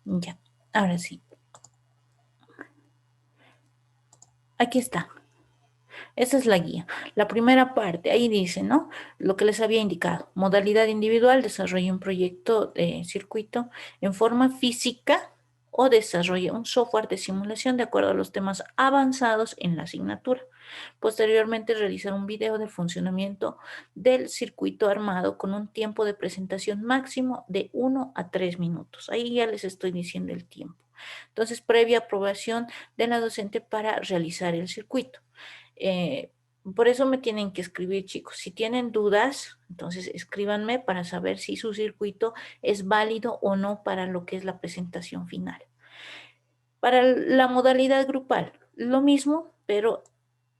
Ya, ahora sí. Aquí está. Esa es la guía. La primera parte, ahí dice, ¿no? Lo que les había indicado. Modalidad individual, desarrolla un proyecto de circuito en forma física o desarrolla un software de simulación de acuerdo a los temas avanzados en la asignatura. Posteriormente, realizar un video del funcionamiento del circuito armado con un tiempo de presentación máximo de 1 a 3 minutos. Ahí ya les estoy diciendo el tiempo. Entonces, previa aprobación de la docente para realizar el circuito. Eh, por eso me tienen que escribir, chicos. Si tienen dudas, entonces escríbanme para saber si su circuito es válido o no para lo que es la presentación final. Para la modalidad grupal, lo mismo, pero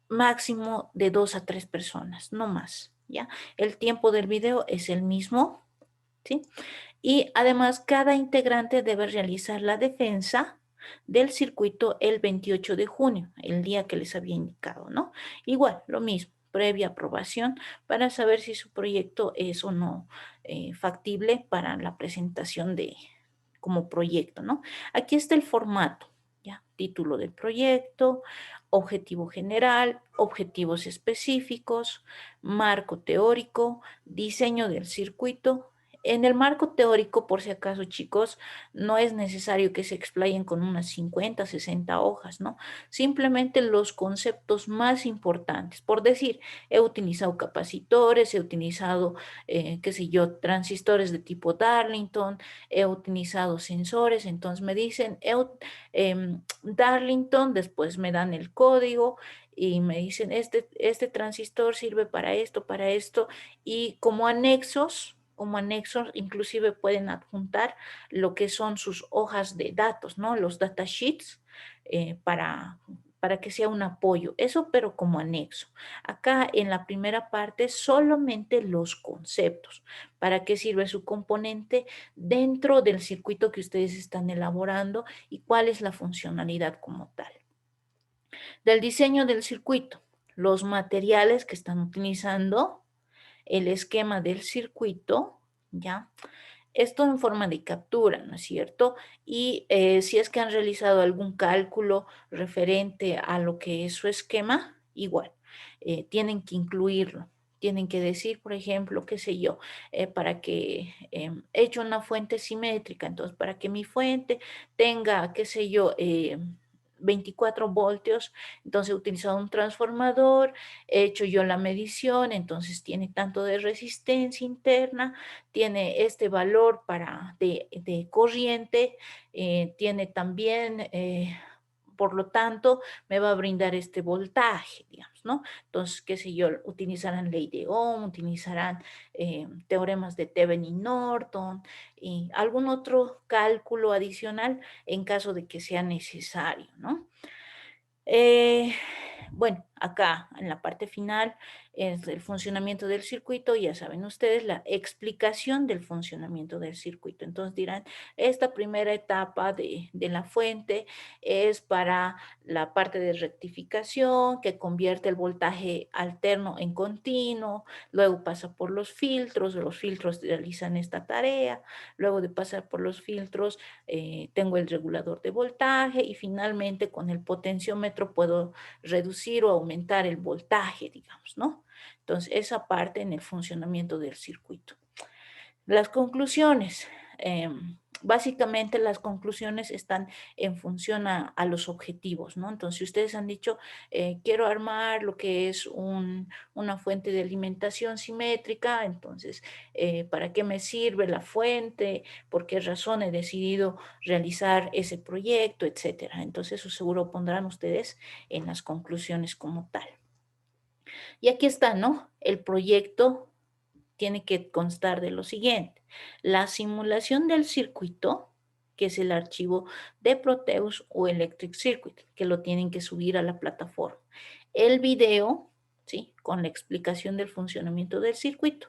máximo de 2 a 3 personas, no más, ¿ya? El tiempo del video es el mismo, ¿sí? Y además, cada integrante debe realizar la defensa del circuito el 28 de junio, el día que les había indicado, ¿no? Igual, lo mismo, previa aprobación para saber si su proyecto es o no factible para la presentación de como proyecto, ¿no? Aquí está el formato, ¿ya? Título del proyecto, objetivo general, objetivos específicos, marco teórico, diseño del circuito. En el marco teórico, por si acaso, chicos, no es necesario que se explayen con unas 50, 60 hojas, ¿no? Simplemente los conceptos más importantes. Por decir, he utilizado capacitores, he utilizado, qué sé yo, transistores de tipo Darlington, he utilizado sensores, entonces me dicen Darlington, después me dan el código y me dicen este transistor sirve para esto, y como anexos, inclusive pueden adjuntar lo que son sus hojas de datos, ¿no? Los datasheets para que sea un apoyo. Eso, pero como anexo. Acá en la primera parte solamente los conceptos. ¿Para qué sirve su componente dentro del circuito que ustedes están elaborando y cuál es la funcionalidad como tal? Del diseño del circuito, los materiales que están utilizando, el esquema del circuito, ¿ya? Esto en forma de captura, ¿no es cierto? Y si es que han realizado algún cálculo referente a lo que es su esquema, igual, tienen que incluirlo. Tienen que decir, por ejemplo, qué sé yo, para que he hecho una fuente simétrica, entonces para que mi fuente tenga, qué sé yo, 24 voltios, entonces he utilizado un transformador, he hecho yo la medición, entonces tiene tanto de resistencia interna, tiene este valor de corriente, tiene también, por lo tanto, me va a brindar este voltaje, digamos, ¿no? Entonces, qué sé yo, utilizarán ley de Ohm, utilizarán teoremas de Thevenin y Norton y algún otro cálculo adicional en caso de que sea necesario, ¿no? Eh, bueno, acá en la parte final es el funcionamiento del circuito, ya saben ustedes, la explicación del funcionamiento del circuito. Entonces dirán, esta primera etapa de la fuente es para la parte de rectificación que convierte el voltaje alterno en continuo, luego pasa por los filtros realizan esta tarea, luego de pasar por los filtros tengo el regulador de voltaje y finalmente con el potenciómetro puedo reducir o aumentar el voltaje, digamos, ¿no? Entonces, esa parte en el funcionamiento del circuito. Las conclusiones. Básicamente las conclusiones están en función a los objetivos, ¿no? Entonces, si ustedes han dicho, quiero armar lo que es una fuente de alimentación simétrica, entonces, ¿para qué me sirve la fuente? ¿Por qué razón he decidido realizar ese proyecto? Etcétera. Entonces, eso seguro pondrán ustedes en las conclusiones como tal. Y aquí está, ¿no? El proyecto tiene que constar de lo siguiente: la simulación del circuito, que es el archivo de Proteus o Electric Circuit, que lo tienen que subir a la plataforma. El video, ¿sí? Con la explicación del funcionamiento del circuito.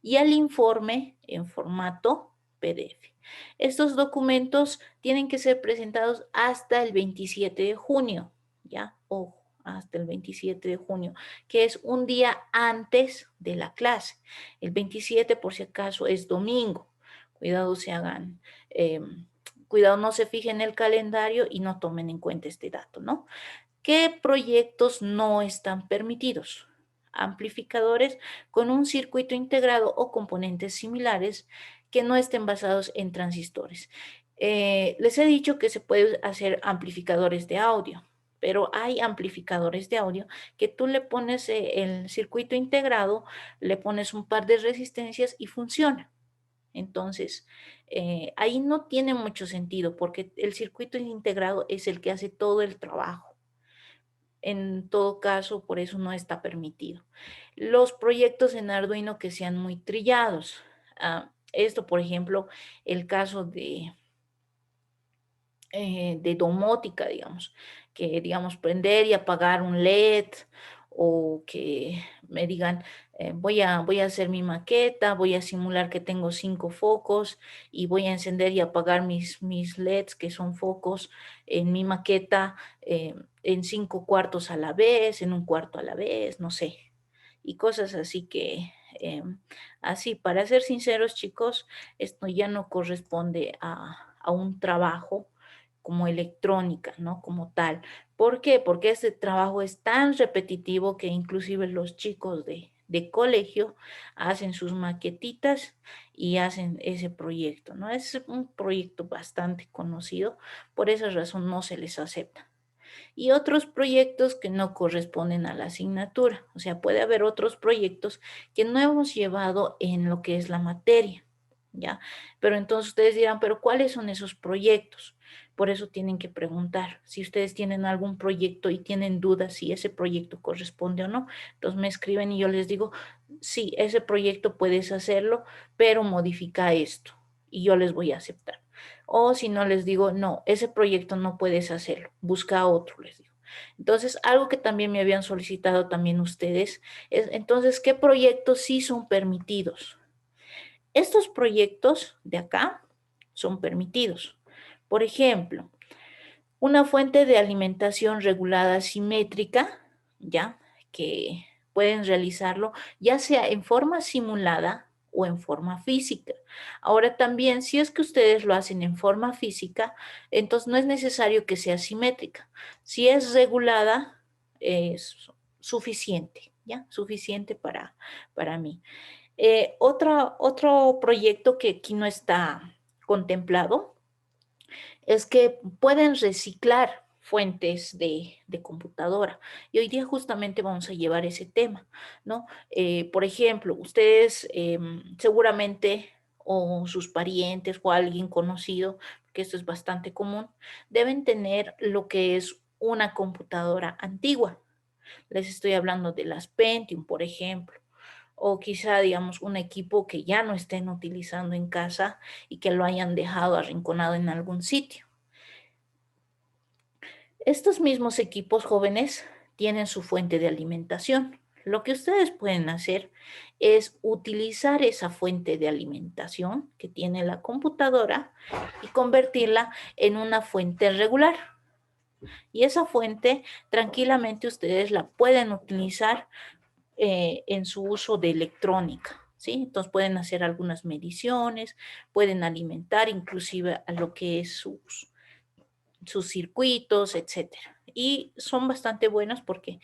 Y el informe en formato PDF. Estos documentos tienen que ser presentados hasta el 27 de junio, ¿ya? Ojo, hasta el 27 de junio, que es un día antes de la clase. El 27, por si acaso, es domingo. Cuidado se hagan cuidado, no se fijen en el calendario y no tomen en cuenta este dato, ¿no? ¿Qué proyectos no están permitidos? Amplificadores con un circuito integrado o componentes similares que no estén basados en transistores. Les he dicho que se puede hacer amplificadores de audio, pero hay amplificadores de audio que tú le pones el circuito integrado, le pones un par de resistencias y funciona. Entonces, ahí no tiene mucho sentido porque el circuito integrado es el que hace todo el trabajo. En todo caso, por eso no está permitido. Los proyectos en Arduino que sean muy trillados. Esto, por ejemplo, el caso de domótica, digamos, que digamos prender y apagar un LED o que me digan voy a hacer mi maqueta, voy a simular que tengo 5 focos y voy a encender y apagar mis LEDs que son focos en mi maqueta en 5 cuartos a la vez, en un cuarto a la vez, no sé, y cosas así que así, para ser sinceros chicos, esto ya no corresponde a un trabajo como electrónica, ¿no? Como tal. ¿Por qué? Porque este trabajo es tan repetitivo que inclusive los chicos de colegio hacen sus maquetitas y hacen ese proyecto, ¿no? Es un proyecto bastante conocido, por esa razón no se les acepta. Y otros proyectos que no corresponden a la asignatura, o sea, puede haber otros proyectos que no hemos llevado en lo que es la materia, ¿ya? Pero entonces ustedes dirán, pero ¿cuáles son esos proyectos? Por eso tienen que preguntar. Si ustedes tienen algún proyecto y tienen dudas si ese proyecto corresponde o no, entonces me escriben y yo les digo, sí, ese proyecto puedes hacerlo, pero modifica esto y yo les voy a aceptar. O si no les digo, no, ese proyecto no puedes hacerlo, busca otro, les digo. Entonces, algo que también me habían solicitado también ustedes es, entonces, ¿qué proyectos sí son permitidos? Estos proyectos de acá son permitidos. Por ejemplo, una fuente de alimentación regulada simétrica, ¿ya? Que pueden realizarlo ya sea en forma simulada o en forma física. Ahora también, si es que ustedes lo hacen en forma física, entonces no es necesario que sea simétrica. Si es regulada, es suficiente, ¿ya? Suficiente para mí. Otro proyecto que aquí no está contemplado es que pueden reciclar fuentes de computadora. Y hoy día justamente vamos a llevar ese tema, ¿no? Por ejemplo, ustedes seguramente o sus parientes o alguien conocido, que esto es bastante común, deben tener lo que es una computadora antigua. Les estoy hablando de las Pentium, por ejemplo, o quizá, digamos, un equipo que ya no estén utilizando en casa y que lo hayan dejado arrinconado en algún sitio. Estos mismos equipos jóvenes tienen su fuente de alimentación. Lo que ustedes pueden hacer es utilizar esa fuente de alimentación que tiene la computadora y convertirla en una fuente regular. Y esa fuente tranquilamente ustedes la pueden utilizar en su uso de electrónica. ¿Sí? Entonces pueden hacer algunas mediciones, pueden alimentar inclusive a lo que es sus circuitos, etcétera. Y son bastante buenos porque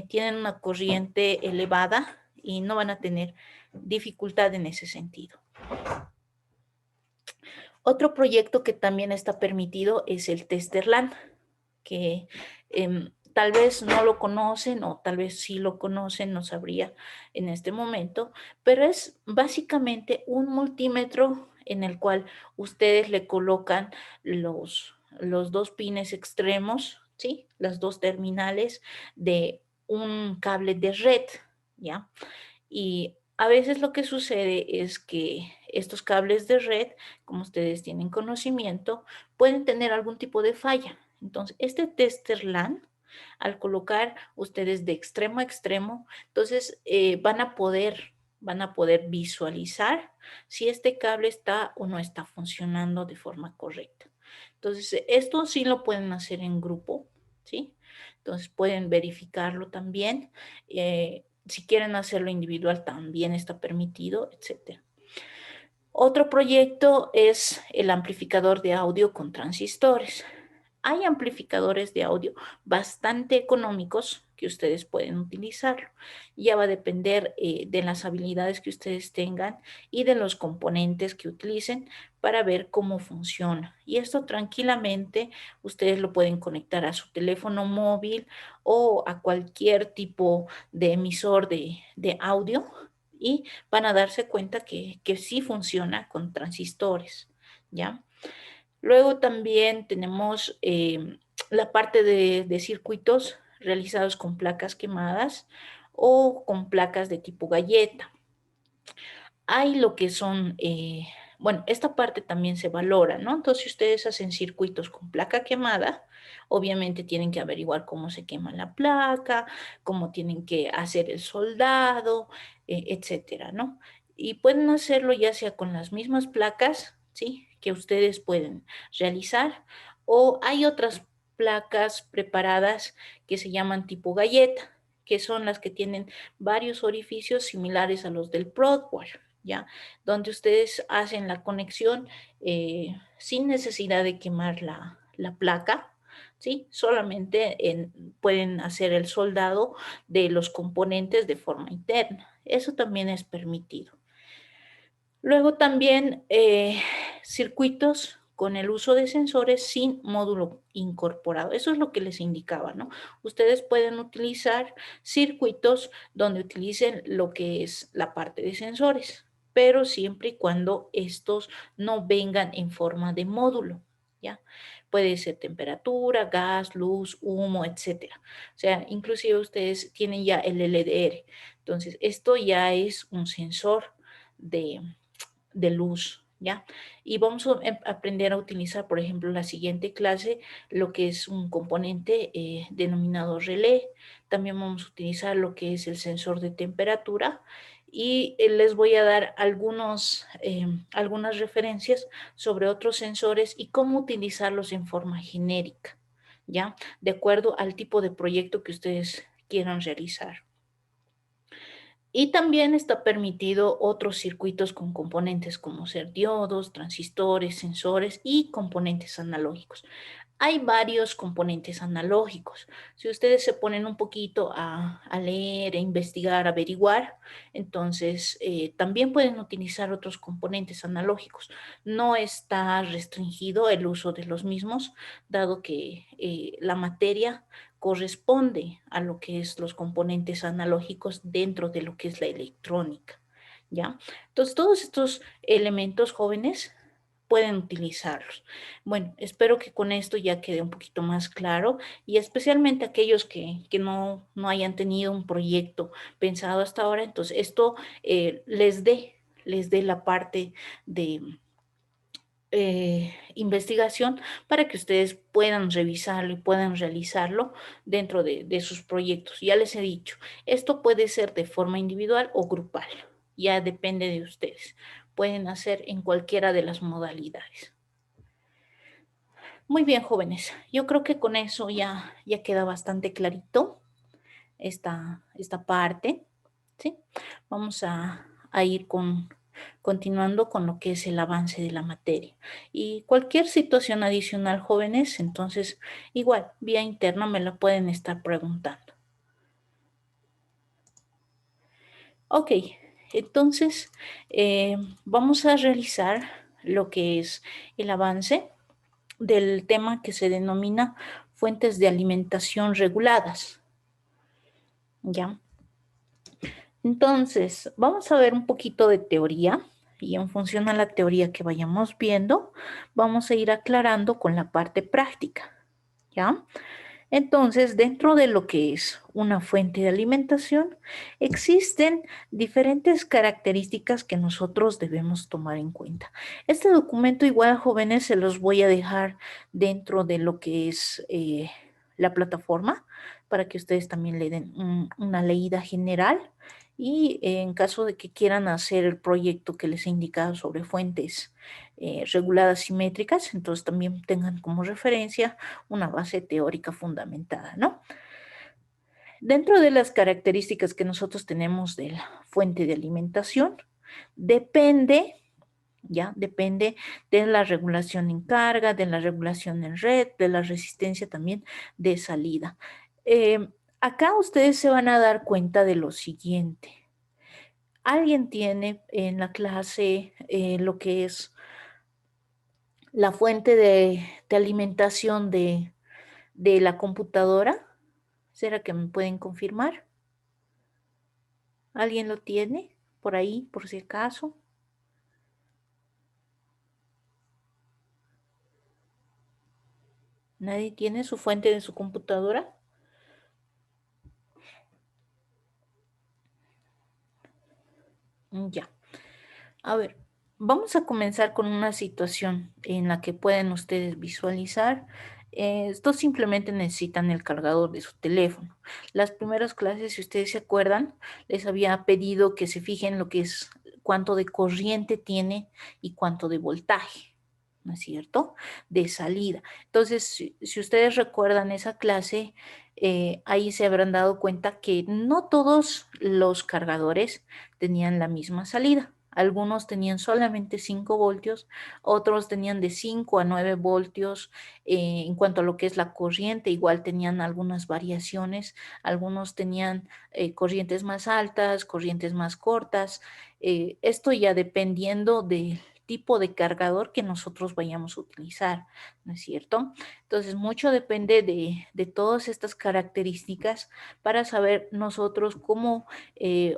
tienen una corriente elevada y no van a tener dificultad en ese sentido. Otro proyecto que también está permitido es el Testerland, que tal vez no lo conocen o tal vez sí lo conocen, no sabría en este momento, pero es básicamente un multímetro en el cual ustedes le colocan los dos pines extremos, ¿sí? Las dos terminales de un cable de red, ¿ya? Y a veces lo que sucede es que estos cables de red, como ustedes tienen conocimiento, pueden tener algún tipo de falla. Entonces, este tester LAN, al colocar ustedes de extremo a extremo, entonces van a poder visualizar si este cable está o no está funcionando de forma correcta. Entonces, esto sí lo pueden hacer en grupo, ¿sí? Entonces, pueden verificarlo también. Si quieren hacerlo individual, también está permitido, etcétera. Otro proyecto es el amplificador de audio con transistores. Hay amplificadores de audio bastante económicos que ustedes pueden utilizar. Ya va a depender de las habilidades que ustedes tengan y de los componentes que utilicen para ver cómo funciona. Y esto tranquilamente ustedes lo pueden conectar a su teléfono móvil o a cualquier tipo de emisor de audio y van a darse cuenta que sí funciona con transistores, ¿ya? Luego también tenemos la parte de circuitos realizados con placas quemadas o con placas de tipo galleta. Hay lo que son, bueno, esta parte también se valora, ¿no? Entonces, si ustedes hacen circuitos con placa quemada, obviamente tienen que averiguar cómo se quema la placa, cómo tienen que hacer el soldado, etcétera, ¿no? Y pueden hacerlo ya sea con las mismas placas, ¿sí? Que ustedes pueden realizar, o hay otras placas preparadas que se llaman tipo galleta, que son las que tienen varios orificios similares a los del Broadware. ¿Ya? Donde ustedes hacen la conexión sin necesidad de quemar la placa, ¿sí? Solamente pueden hacer el soldado de los componentes de forma interna. Eso también es permitido. Luego también circuitos con el uso de sensores sin módulo incorporado. Eso es lo que les indicaba, ¿no? Ustedes pueden utilizar circuitos donde utilicen lo que es la parte de sensores, pero siempre y cuando estos no vengan en forma de módulo, ¿ya? Puede ser temperatura, gas, luz, humo, etcétera. O sea, inclusive ustedes tienen ya el LDR. Entonces, esto ya es un sensor de luz, ¿ya? Y vamos a aprender a utilizar, por ejemplo, la siguiente clase, lo que es un componente denominado relé. También vamos a utilizar lo que es el sensor de temperatura y les voy a dar algunas referencias sobre otros sensores y cómo utilizarlos en forma genérica, ¿ya? De acuerdo al tipo de proyecto que ustedes quieran realizar. Y también está permitido otros circuitos con componentes como ser diodos, transistores, sensores y componentes analógicos. Hay varios componentes analógicos. Si ustedes se ponen un poquito a leer, a investigar, a averiguar, entonces también pueden utilizar otros componentes analógicos. No está restringido el uso de los mismos, dado que la materia corresponde a lo que es los componentes analógicos dentro de lo que es la electrónica, ¿ya? Entonces, todos estos elementos jóvenes pueden utilizarlos. Bueno, espero que con esto ya quede un poquito más claro y especialmente aquellos que no hayan tenido un proyecto pensado hasta ahora, entonces esto les dé la parte de investigación para que ustedes puedan revisarlo y puedan realizarlo dentro de sus proyectos. Ya les he dicho, esto puede ser de forma individual o grupal, ya depende de ustedes. Pueden hacer en cualquiera de las modalidades. Muy bien, jóvenes. Yo creo que con eso ya queda bastante clarito esta parte. ¿Sí? Vamos a ir continuando con lo que es el avance de la materia. Y cualquier situación adicional, jóvenes, entonces igual, vía interna me la pueden estar preguntando. Ok, entonces vamos a realizar lo que es el avance del tema que se denomina fuentes de alimentación reguladas. ¿Ya? Entonces, vamos a ver un poquito de teoría y en función a la teoría que vayamos viendo, vamos a ir aclarando con la parte práctica. ¿Ya? Entonces, dentro de lo que es una fuente de alimentación, existen diferentes características que nosotros debemos tomar en cuenta. Este documento, igual, jóvenes, se los voy a dejar dentro de lo que es la plataforma para que ustedes también le den una leída general y en caso de que quieran hacer el proyecto que les he indicado sobre fuentes reguladas simétricas, entonces también tengan como referencia una base teórica fundamentada, ¿no? Dentro de las características que nosotros tenemos de la fuente de alimentación, depende ¿ya? Depende de la regulación en carga, de la regulación en red, de la resistencia también de salida. Acá ustedes se van a dar cuenta de lo siguiente. Alguien tiene en la clase lo que es la fuente de alimentación de la computadora. ¿Será que me pueden confirmar? ¿Alguien lo tiene por ahí, por si acaso? ¿Nadie tiene su fuente de su computadora? Ya. A ver, vamos a comenzar con una situación en la que pueden ustedes visualizar. Esto simplemente necesitan el cargador de su teléfono. Las primeras clases, si ustedes se acuerdan, les había pedido que se fijen lo que es cuánto de corriente tiene y cuánto de voltaje, ¿no es cierto? De salida. Entonces, si ustedes recuerdan esa clase, ahí se habrán dado cuenta que no todos los cargadores tenían la misma salida. Algunos tenían solamente 5 voltios, otros tenían de 5 a 9 voltios. En cuanto a lo que es la corriente, igual tenían algunas variaciones. Algunos tenían corrientes más altas, corrientes más cortas. Esto ya dependiendo del tipo de cargador que nosotros vayamos a utilizar, ¿no es cierto? Entonces, mucho depende de todas estas características para saber nosotros cómo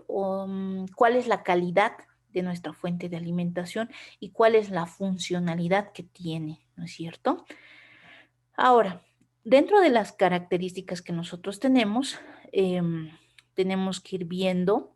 cuál es la calidad de nuestra fuente de alimentación y cuál es la funcionalidad que tiene, ¿no es cierto? Ahora, dentro de las características que nosotros tenemos, tenemos que ir viendo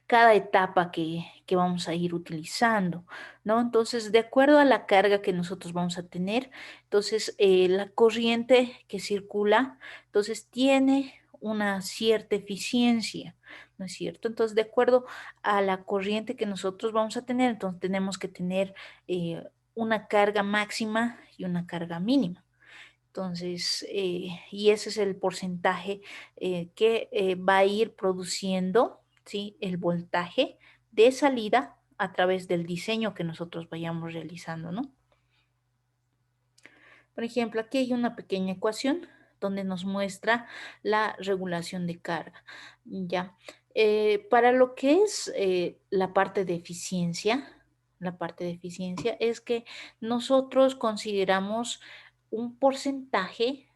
cada etapa que vamos a ir utilizando, ¿no? Entonces, de acuerdo a la carga que nosotros vamos a tener, entonces la corriente que circula, entonces tiene una cierta eficiencia, ¿no es cierto? Entonces, de acuerdo a la corriente que nosotros vamos a tener, entonces tenemos que tener una carga máxima y una carga mínima. Entonces, y ese es el porcentaje que va a ir produciendo, ¿sí? El voltaje de salida a través del diseño que nosotros vayamos realizando, ¿no? Por ejemplo, aquí hay una pequeña ecuación donde nos muestra la regulación de carga. Ya. Para lo que es la parte de eficiencia es que nosotros consideramos un porcentaje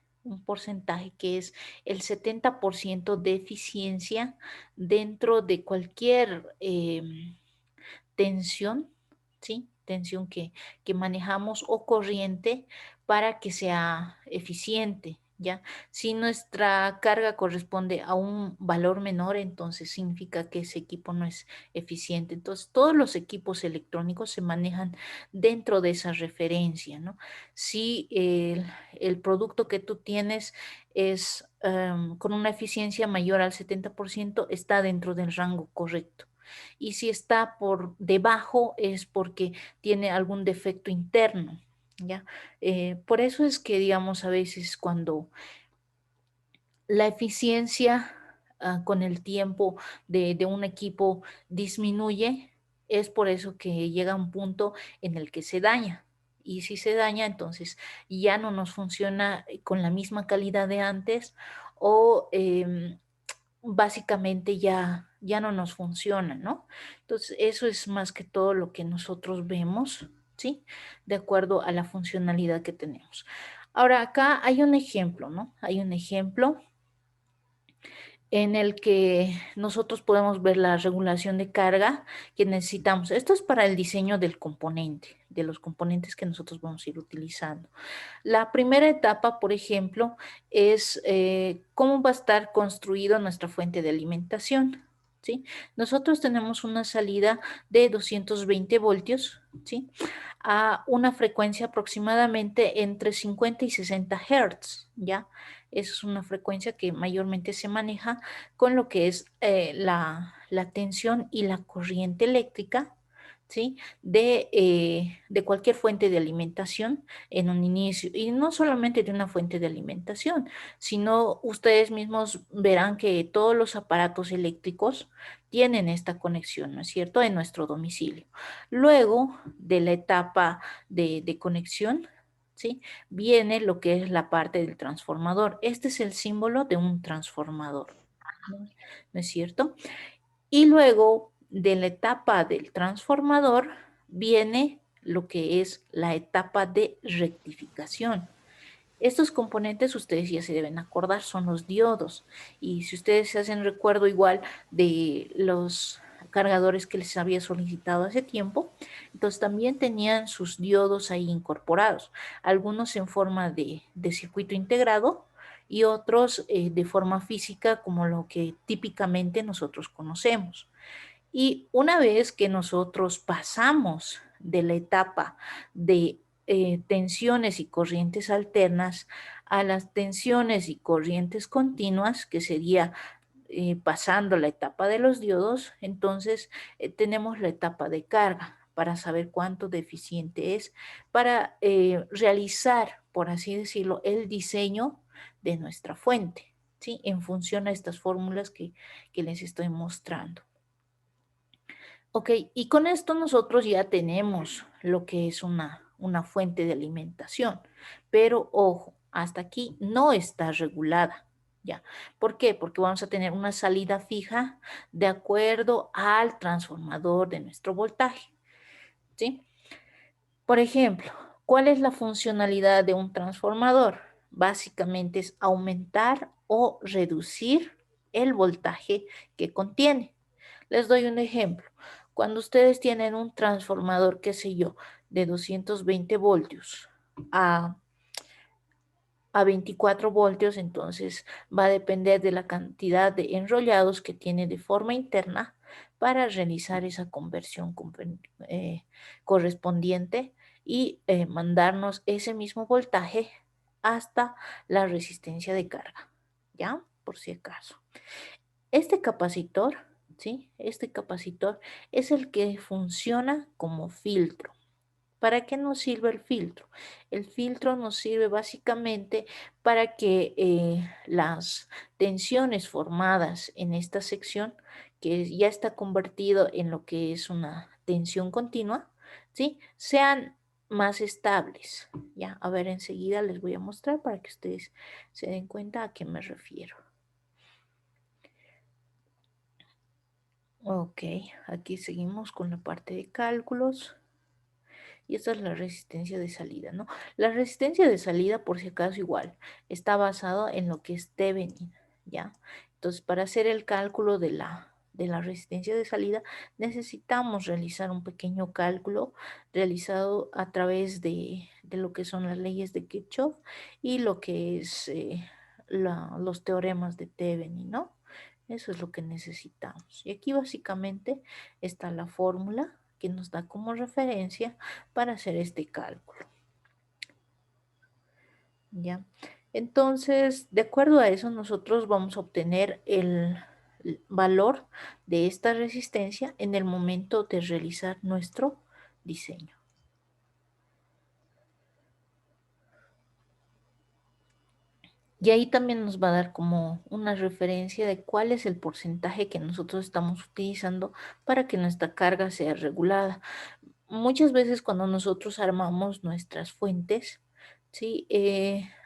que es el 70% de eficiencia dentro de cualquier tensión, ¿sí? Tensión que manejamos o corriente para que sea eficiente, ¿ya? Si nuestra carga corresponde a un valor menor, entonces significa que ese equipo no es eficiente. Entonces, todos los equipos electrónicos se manejan dentro de esa referencia, ¿no? Si el producto que tú tienes es con una eficiencia mayor al 70%, está dentro del rango correcto y si está por debajo es porque tiene algún defecto interno, ¿ya? Por eso es que, digamos, a veces cuando la eficiencia con el tiempo de un equipo disminuye, es por eso que llega un punto en el que se daña. Y si se daña, entonces ya no nos funciona con la misma calidad de antes o básicamente ya no nos funciona, ¿no? Entonces, eso es más que todo lo que nosotros vemos, ¿sí? De acuerdo a la funcionalidad que tenemos. Ahora, acá hay un ejemplo, ¿no? Hay un ejemplo en el que nosotros podemos ver la regulación de carga que necesitamos. Esto es para el diseño del componente, de los componentes que nosotros vamos a ir utilizando. La primera etapa, por ejemplo, es cómo va a estar construida nuestra fuente de alimentación. ¿Sí? Nosotros tenemos una salida de 220 voltios, ¿sí? A una frecuencia aproximadamente entre 50 y 60 Hz, ¿ya? Esa es una frecuencia que mayormente se maneja con lo que es la tensión y la corriente eléctrica, ¿sí? De cualquier fuente de alimentación en un inicio. Y no solamente de una fuente de alimentación, sino ustedes mismos verán que todos los aparatos eléctricos tienen esta conexión, ¿no es cierto?, en nuestro domicilio. Luego de la etapa de conexión, ¿sí?, viene lo que es la parte del transformador. Este es el símbolo de un transformador, ¿no? ¿No es cierto? Y luego de la etapa del transformador viene lo que es la etapa de rectificación. Estos componentes ustedes ya se deben acordar, son los diodos. Y si ustedes se hacen recuerdo igual de los cargadores que les había solicitado hace tiempo, entonces también tenían sus diodos ahí incorporados, algunos en forma de circuito integrado y otros de forma física como lo que típicamente nosotros conocemos. Y una vez que nosotros pasamos de la etapa de tensiones y corrientes alternas a las tensiones y corrientes continuas, que sería pasando la etapa de los diodos, entonces tenemos la etapa de carga para saber cuánto deficiente es, para realizar, por así decirlo, el diseño de nuestra fuente, ¿sí? En función a estas fórmulas que les estoy mostrando. Ok, y con esto nosotros ya tenemos lo que es una fuente de alimentación, pero ojo, hasta aquí no está regulada, ¿ya? ¿Por qué? Porque vamos a tener una salida fija de acuerdo al transformador de nuestro voltaje, ¿sí? Por ejemplo, ¿cuál es la funcionalidad de un transformador? Básicamente es aumentar o reducir el voltaje que contiene. Les doy un ejemplo. Cuando ustedes tienen un transformador, qué sé yo, de 220 voltios a, a 24 voltios, entonces va a depender de la cantidad de enrollados que tiene de forma interna para realizar esa conversión correspondiente y mandarnos ese mismo voltaje hasta la resistencia de carga, ¿ya? Por si acaso. Este capacitor, ¿sí? Este capacitor es el que funciona como filtro. ¿Para qué nos sirve el filtro? El filtro nos sirve básicamente para que las tensiones formadas en esta sección, que ya está convertido en lo que es una tensión continua, ¿sí?, sean más estables. Ya, a ver, enseguida les voy a mostrar para que ustedes se den cuenta a qué me refiero. Ok, aquí seguimos con la parte de cálculos. Y esta es la resistencia de salida, ¿no? La resistencia de salida, por si acaso, igual, está basado en lo que es Thevenin, ¿ya? Entonces, para hacer el cálculo de la resistencia de salida, necesitamos realizar un pequeño cálculo realizado a través de lo que son las leyes de Kirchhoff y lo que es los teoremas de Thevenin, ¿no? Eso es lo que necesitamos. Y aquí básicamente está la fórmula que nos da como referencia para hacer este cálculo. ¿Ya? Entonces, de acuerdo a eso, nosotros vamos a obtener el valor de esta resistencia en el momento de realizar nuestro diseño. Y ahí también nos va a dar como una referencia de cuál es el porcentaje que nosotros estamos utilizando para que nuestra carga sea regulada. Muchas veces cuando nosotros armamos nuestras fuentes, ¿sí?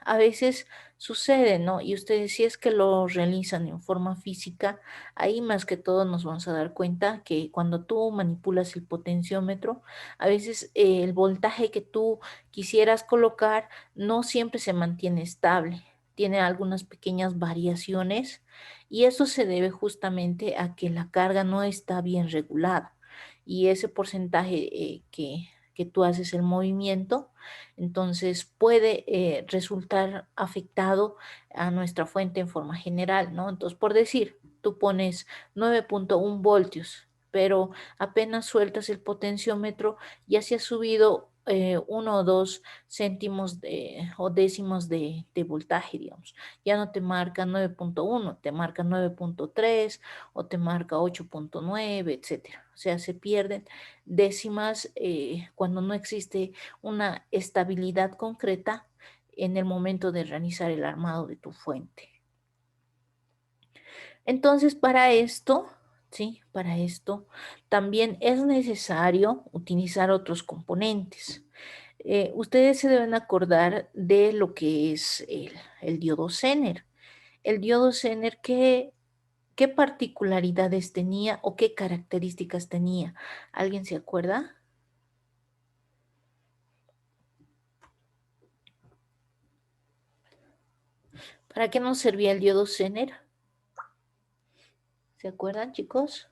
A veces sucede, ¿no? Y ustedes si es que lo realizan en forma física, ahí más que todo nos vamos a dar cuenta que cuando tú manipulas el potenciómetro, a veces el voltaje que tú quisieras colocar no siempre se mantiene estable. Tiene algunas pequeñas variaciones y eso se debe justamente a que la carga no está bien regulada y ese porcentaje que tú haces el movimiento, entonces puede resultar afectado a nuestra fuente en forma general, ¿no? Entonces, por decir, tú pones 9,1 voltios, pero apenas sueltas el potenciómetro, ya se ha subido 1 o 2 céntimos o décimos de voltaje, digamos. Ya no te marca 9.1, te marca 9.3 o te marca 8.9, etcétera. O sea, se pierden décimas cuando no existe una estabilidad concreta en el momento de realizar el armado de tu fuente. Entonces, para esto, ¿sí? Para esto también es necesario utilizar otros componentes. Ustedes se deben acordar de lo que es el diodo Zener. El diodo Zener, ¿qué particularidades tenía o qué características tenía? ¿Alguien se acuerda? ¿Para qué nos servía el diodo Zener? ¿Se acuerdan, chicos?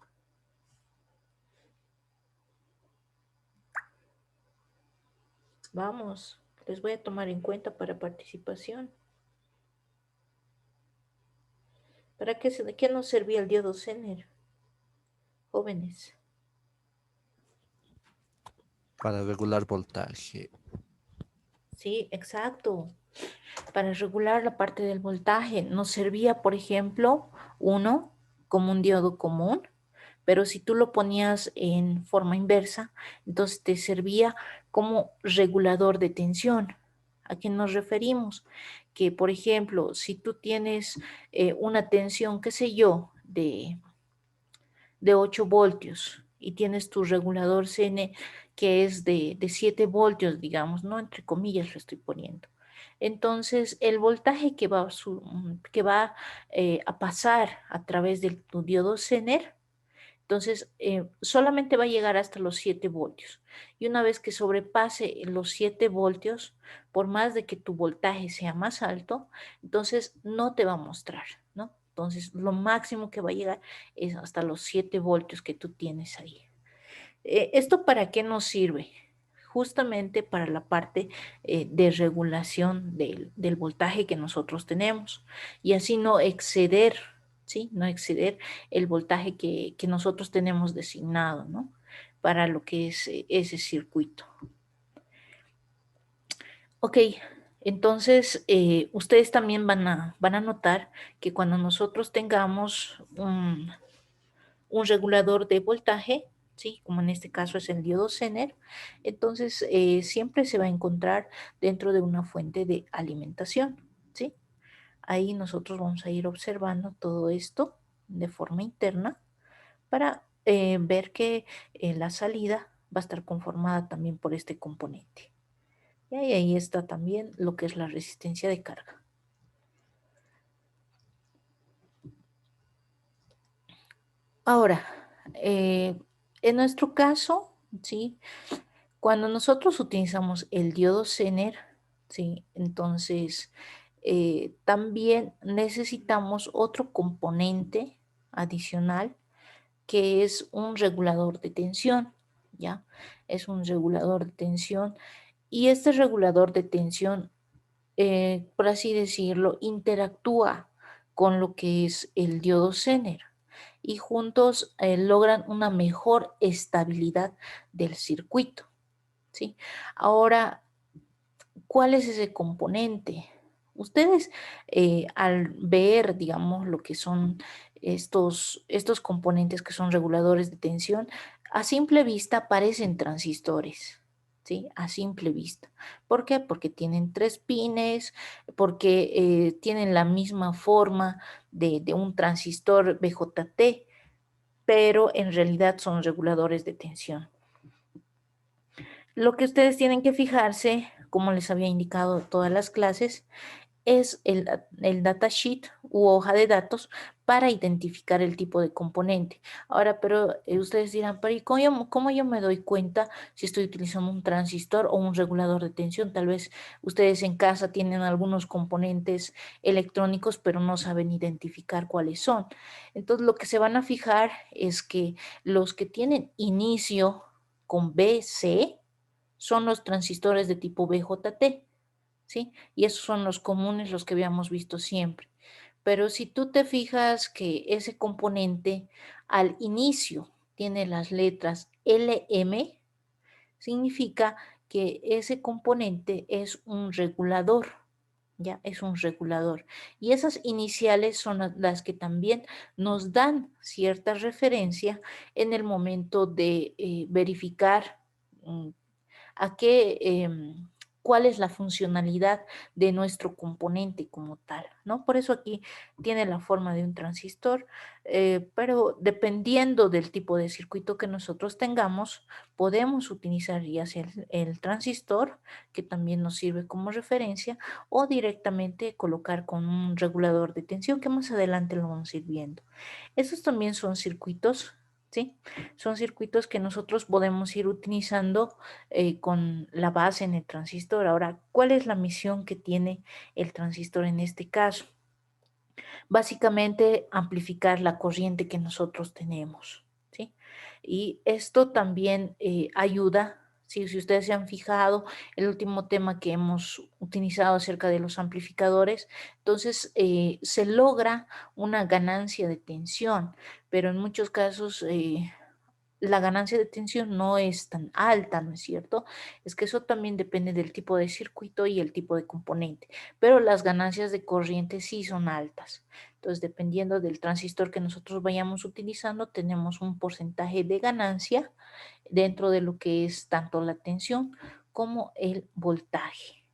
Vamos, les voy a tomar en cuenta para participación. ¿Para qué nos servía el diodo Zener, jóvenes? Para regular voltaje. Sí, exacto. Para regular la parte del voltaje nos servía, por ejemplo, uno como un diodo común, pero si tú lo ponías en forma inversa, entonces te servía como regulador de tensión. ¿A qué nos referimos? Que, por ejemplo, si tú tienes una tensión, qué sé yo, de 8 voltios y tienes tu regulador CN que es de 7 voltios, digamos, ¿no? Entre comillas lo estoy poniendo. Entonces, el voltaje que va a pasar a través del tu diodo Zener, entonces solamente va a llegar hasta los 7 voltios. Y una vez que sobrepase los 7 voltios, por más de que tu voltaje sea más alto, entonces no te va a mostrar, ¿no? Entonces, lo máximo que va a llegar es hasta los 7 voltios que tú tienes ahí. ¿Esto para qué nos sirve? Justamente para la parte de regulación del voltaje que nosotros tenemos y así no exceder, ¿sí? No exceder el voltaje que nosotros tenemos designado, ¿no? Para lo que es ese circuito. Ok, entonces ustedes también van a notar que cuando nosotros tengamos un regulador de voltaje, ¿sí? Como en este caso es el diodo Zener, entonces siempre se va a encontrar dentro de una fuente de alimentación, ¿sí? Ahí nosotros vamos a ir observando todo esto de forma interna para ver que la salida va a estar conformada también por este componente. Y ahí está también lo que es la resistencia de carga. Ahora, en nuestro caso, ¿sí? Cuando nosotros utilizamos el diodo Zener, ¿sí? Entonces también necesitamos otro componente adicional que es un regulador de tensión, ¿ya? Es un regulador de tensión y este regulador de tensión, por así decirlo, interactúa con lo que es el diodo Zener y juntos logran una mejor estabilidad del circuito. ¿Sí? Ahora, ¿cuál es ese componente? Ustedes al ver, digamos, lo que son estos componentes que son reguladores de tensión, a simple vista parecen transistores, ¿sí? A simple vista. ¿Por qué? Porque tienen 3 pines, porque tienen la misma forma de un transistor BJT, pero en realidad son reguladores de tensión. Lo que ustedes tienen que fijarse, como les había indicado todas las clases, es el datasheet u hoja de datos para identificar el tipo de componente. Ahora, pero ustedes dirán, pero ¿y cómo yo me doy cuenta si estoy utilizando un transistor o un regulador de tensión? Tal vez ustedes en casa tienen algunos componentes electrónicos, pero no saben identificar cuáles son. Entonces, lo que se van a fijar es que los que tienen inicio con BC, son los transistores de tipo BJT, ¿sí? Y esos son los comunes, los que habíamos visto siempre. Pero si tú te fijas que ese componente al inicio tiene las letras LM, significa que ese componente es un regulador. Ya es un regulador. Y esas iniciales son las que también nos dan cierta referencia en el momento de verificar mm, a qué, cuál es la funcionalidad de nuestro componente como tal, ¿no? Por eso aquí tiene la forma de un transistor, pero dependiendo del tipo de circuito que nosotros tengamos, podemos utilizar ya sea el transistor, que también nos sirve como referencia, o directamente colocar con un regulador de tensión, que más adelante lo vamos a ir viendo. Esos también son circuitos, ¿sí? Son circuitos que nosotros podemos ir utilizando con la base en el transistor. Ahora, ¿cuál es la misión que tiene el transistor en este caso? Básicamente, amplificar la corriente que nosotros tenemos, ¿sí? Y esto también ayuda. Si ustedes se han fijado, el último tema que hemos utilizado acerca de los amplificadores, entonces se logra una ganancia de tensión, pero en muchos casos la ganancia de tensión no es tan alta, ¿no es cierto? Es que eso también depende del tipo de circuito y el tipo de componente, pero las ganancias de corriente sí son altas. Entonces, dependiendo del transistor que nosotros vayamos utilizando, tenemos un porcentaje de ganancia dentro de lo que es tanto la tensión como el voltaje.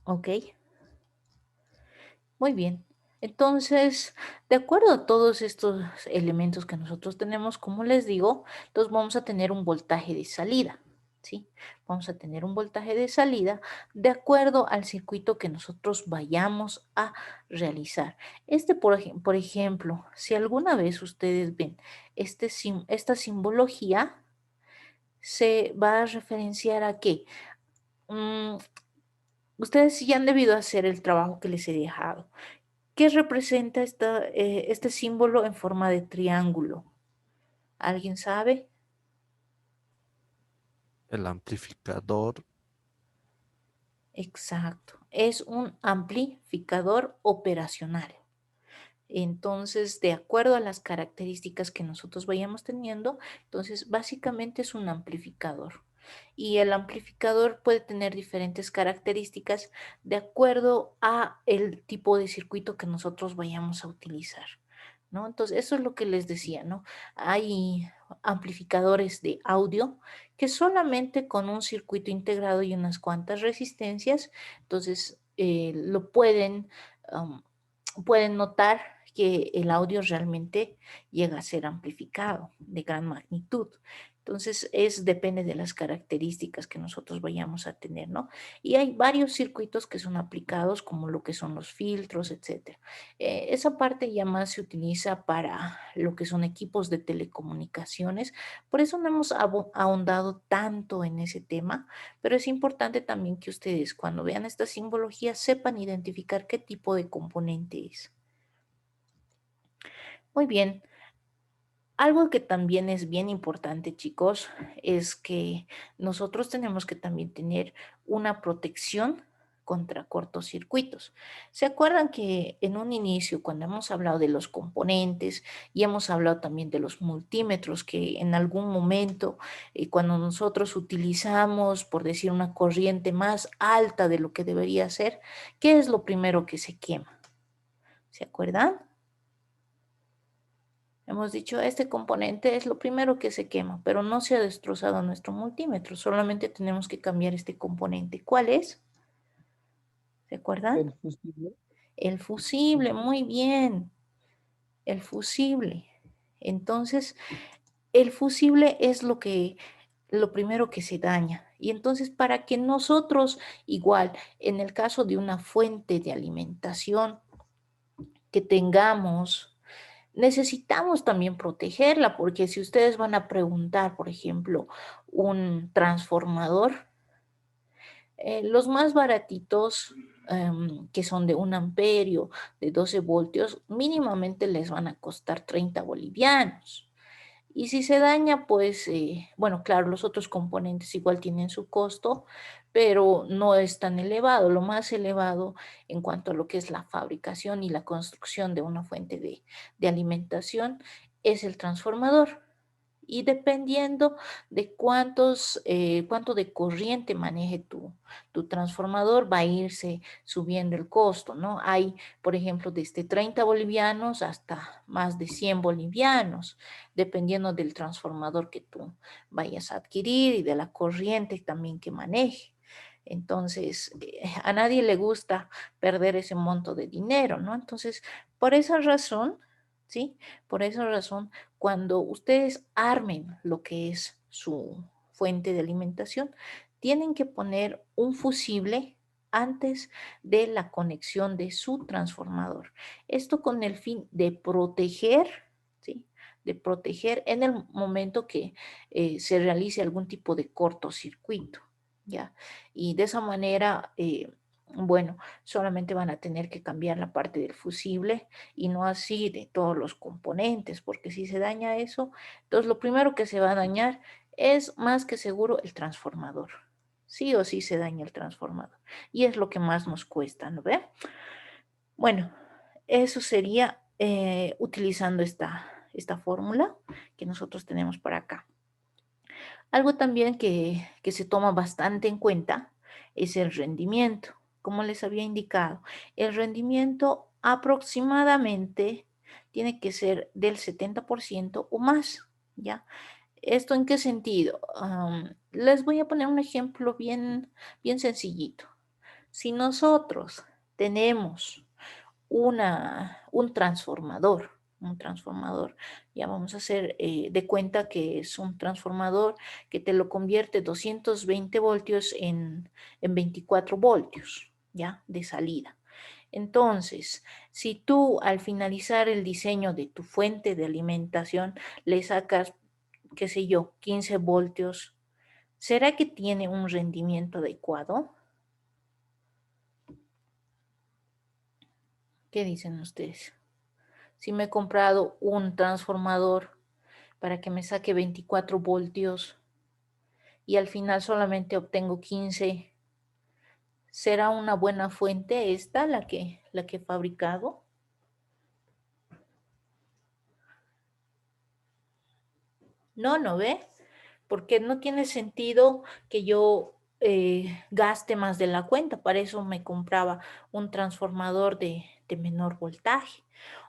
¿Ok? Muy bien. Entonces, de acuerdo a todos estos elementos que nosotros tenemos, como les digo, entonces vamos a tener un voltaje de salida, ¿sí? Vamos a tener un voltaje de salida de acuerdo al circuito que nosotros vayamos a realizar. Por ejemplo, si alguna vez ustedes ven esta simbología, se va a referenciar a qué. Mm, Ustedes ya han debido hacer el trabajo que les he dejado. ¿Qué representa este símbolo en forma de triángulo? ¿Alguien sabe? El amplificador, Exacto. Es un amplificador operacional. Entonces, de acuerdo a las características que nosotros vayamos teniendo, entonces básicamente es un amplificador. Y el amplificador puede tener diferentes características de acuerdo a el tipo de circuito que nosotros vayamos a utilizar, ¿no? Entonces, eso es lo que les decía, ¿no? Hay amplificadores de audio que solamente con un circuito integrado y unas cuantas resistencias, entonces um, pueden notar que el audio realmente llega a ser amplificado de gran magnitud. Entonces, depende de las características que nosotros vayamos a tener, ¿no? Y hay varios circuitos que son aplicados, como lo que son los filtros, etcétera. Esa parte ya más se utiliza para lo que son equipos de telecomunicaciones. Por eso no hemos ahondado tanto en ese tema, pero es importante también que ustedes cuando vean esta simbología sepan identificar qué tipo de componente es. Muy bien. Algo que también es bien importante, chicos, es que nosotros tenemos que también tener una protección contra cortocircuitos. ¿Se acuerdan que en un inicio, cuando hemos hablado de los componentes y hemos hablado también de los multímetros, que en algún momento, cuando nosotros utilizamos, por decir, una corriente más alta de lo que debería ser, ¿qué es lo primero que se quema? ¿Se acuerdan? Hemos dicho, este componente es lo primero que se quema, pero no se ha destrozado nuestro multímetro. Solamente tenemos que cambiar este componente. ¿Cuál es? ¿Se acuerdan? El fusible. El fusible, muy bien. El fusible. Entonces, el fusible es lo primero que se daña. Y entonces, para que nosotros, igual, en el caso de una fuente de alimentación que tengamos, necesitamos también protegerla, porque si ustedes van a preguntar, por ejemplo, un transformador, los más baratitos, que son de 1 amperio, de 12 voltios, mínimamente les van a costar 30 bolivianos. Y si se daña, pues, bueno, claro, los otros componentes igual tienen su costo, pero no es tan elevado. Lo más elevado en cuanto a lo que es la fabricación y la construcción de una fuente de alimentación es el transformador. Y dependiendo de cuánto de corriente maneje tu transformador, va a irse subiendo el costo, ¿no? Hay, por ejemplo, desde 30 bolivianos hasta más de 100 bolivianos, dependiendo del transformador que tú vayas a adquirir y de la corriente también que maneje. Entonces, a nadie le gusta perder ese monto de dinero, ¿no? Entonces, por esa razón, ¿sí? Por esa razón, cuando ustedes armen lo que es su fuente de alimentación, tienen que poner un fusible antes de la conexión de su transformador. Esto con el fin de proteger, ¿sí? De proteger en el momento que se realice algún tipo de cortocircuito, ¿ya? Y de esa manera, bueno, solamente van a tener que cambiar la parte del fusible y no así de todos los componentes, porque si se daña eso, entonces lo primero que se va a dañar es más que seguro el transformador. Sí o sí se daña el transformador. Y es lo que más nos cuesta, ¿no ve? Bueno, eso sería utilizando esta fórmula que nosotros tenemos para acá. Algo también que se toma bastante en cuenta es el rendimiento. Como les había indicado, el rendimiento aproximadamente tiene que ser del 70% o más, ¿ya? ¿Esto en qué sentido? Les voy a poner un ejemplo bien sencillito. Si nosotros tenemos un transformador. Ya vamos a hacer de cuenta que es un transformador que te lo convierte 220 voltios en 24 voltios, ¿ya? De salida. Entonces, si tú al finalizar el diseño de tu fuente de alimentación le sacas, qué sé yo, 15 voltios, ¿será que tiene un rendimiento adecuado? ¿Qué dicen ustedes? Si me he comprado un transformador para que me saque 24 voltios y al final solamente obtengo 15, ¿será una buena fuente esta la que he fabricado? No, ¿no ve? Porque no tiene sentido que yo gaste más de la cuenta. Para eso me compraba un transformador de menor voltaje.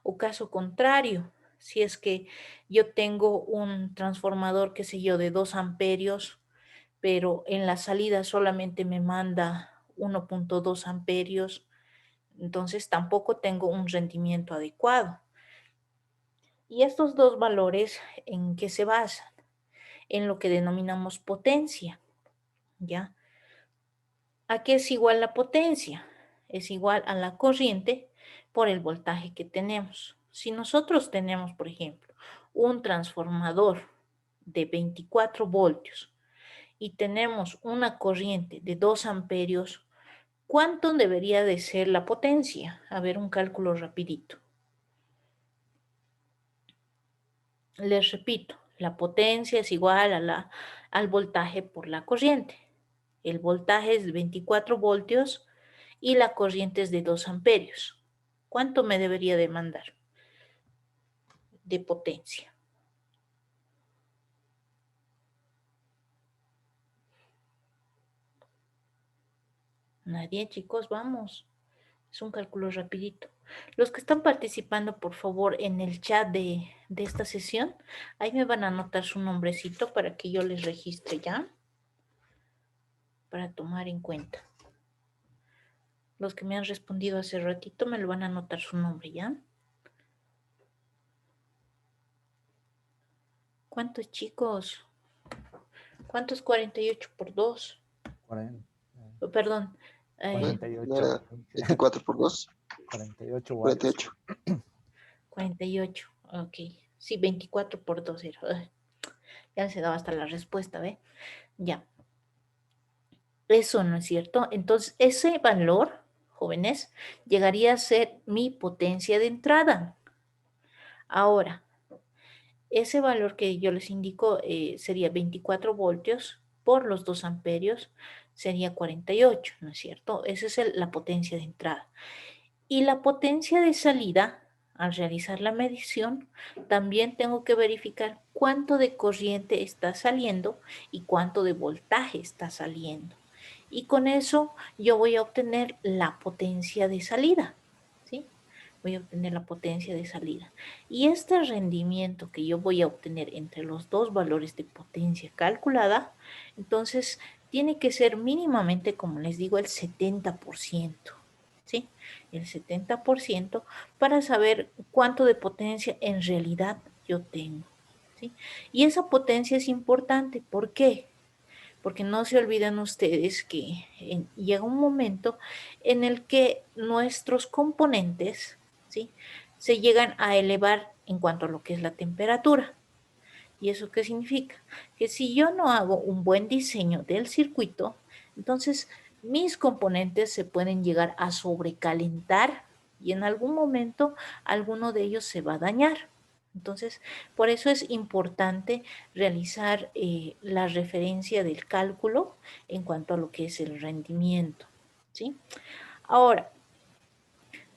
O caso contrario, si es que yo tengo un transformador, qué sé yo, de 2 amperios, pero en la salida solamente me manda 1.2 amperios, entonces tampoco tengo un rendimiento adecuado. Y estos dos valores, ¿en qué se basan? En lo que denominamos potencia, ¿ya? ¿A qué es igual la potencia? Es igual a la corriente por el voltaje que tenemos. Si nosotros tenemos, por ejemplo, un transformador de 24 voltios y tenemos una corriente de 2 amperios, ¿cuánto debería de ser la potencia? A ver, un cálculo rapidito. Les repito, la potencia es igual al voltaje por la corriente. El voltaje es de 24 voltios y la corriente es de 2 amperios. ¿Cuánto me debería demandar de potencia? Nadie, chicos, vamos. Es un cálculo rapidito. Los que están participando, por favor, en el chat de esta sesión, ahí me van a anotar su nombrecito para que yo les registre ya, para tomar en cuenta. Los que me han respondido hace ratito me lo van a anotar su nombre, ¿ya? ¿Cuántos, chicos? ¿Cuánto es 48 por 2? 40, Perdón. ¿No 48, era 24 por 2? 48 watts. 48. 48, ok. Sí, 24 por 2 era. Ya se daba hasta la respuesta, ¿ve? Ya. Eso no es cierto. Entonces, ese valor, jóvenes, llegaría a ser mi potencia de entrada. Ahora, ese valor que yo les indico sería 24 voltios por los 2 amperios, sería 48, ¿no es cierto? Esa es la potencia de entrada. Y la potencia de salida, al realizar la medición, también tengo que verificar cuánto de corriente está saliendo y cuánto de voltaje está saliendo. Y con eso yo voy a obtener la potencia de salida, ¿sí? Voy a obtener la potencia de salida. Y este rendimiento que yo voy a obtener entre los dos valores de potencia calculada, entonces tiene que ser mínimamente, como les digo, el 70%, ¿sí? El 70% para saber cuánto de potencia en realidad yo tengo, ¿sí? Y esa potencia es importante. ¿Por qué? Porque no se olviden ustedes que llega un momento en el que nuestros componentes, ¿sí?, se llegan a elevar en cuanto a lo que es la temperatura. ¿Y eso qué significa? Que si yo no hago un buen diseño del circuito, entonces mis componentes se pueden llegar a sobrecalentar y en algún momento alguno de ellos se va a dañar. Entonces, por eso es importante realizar la referencia del cálculo en cuanto a lo que es el rendimiento, ¿sí? Ahora,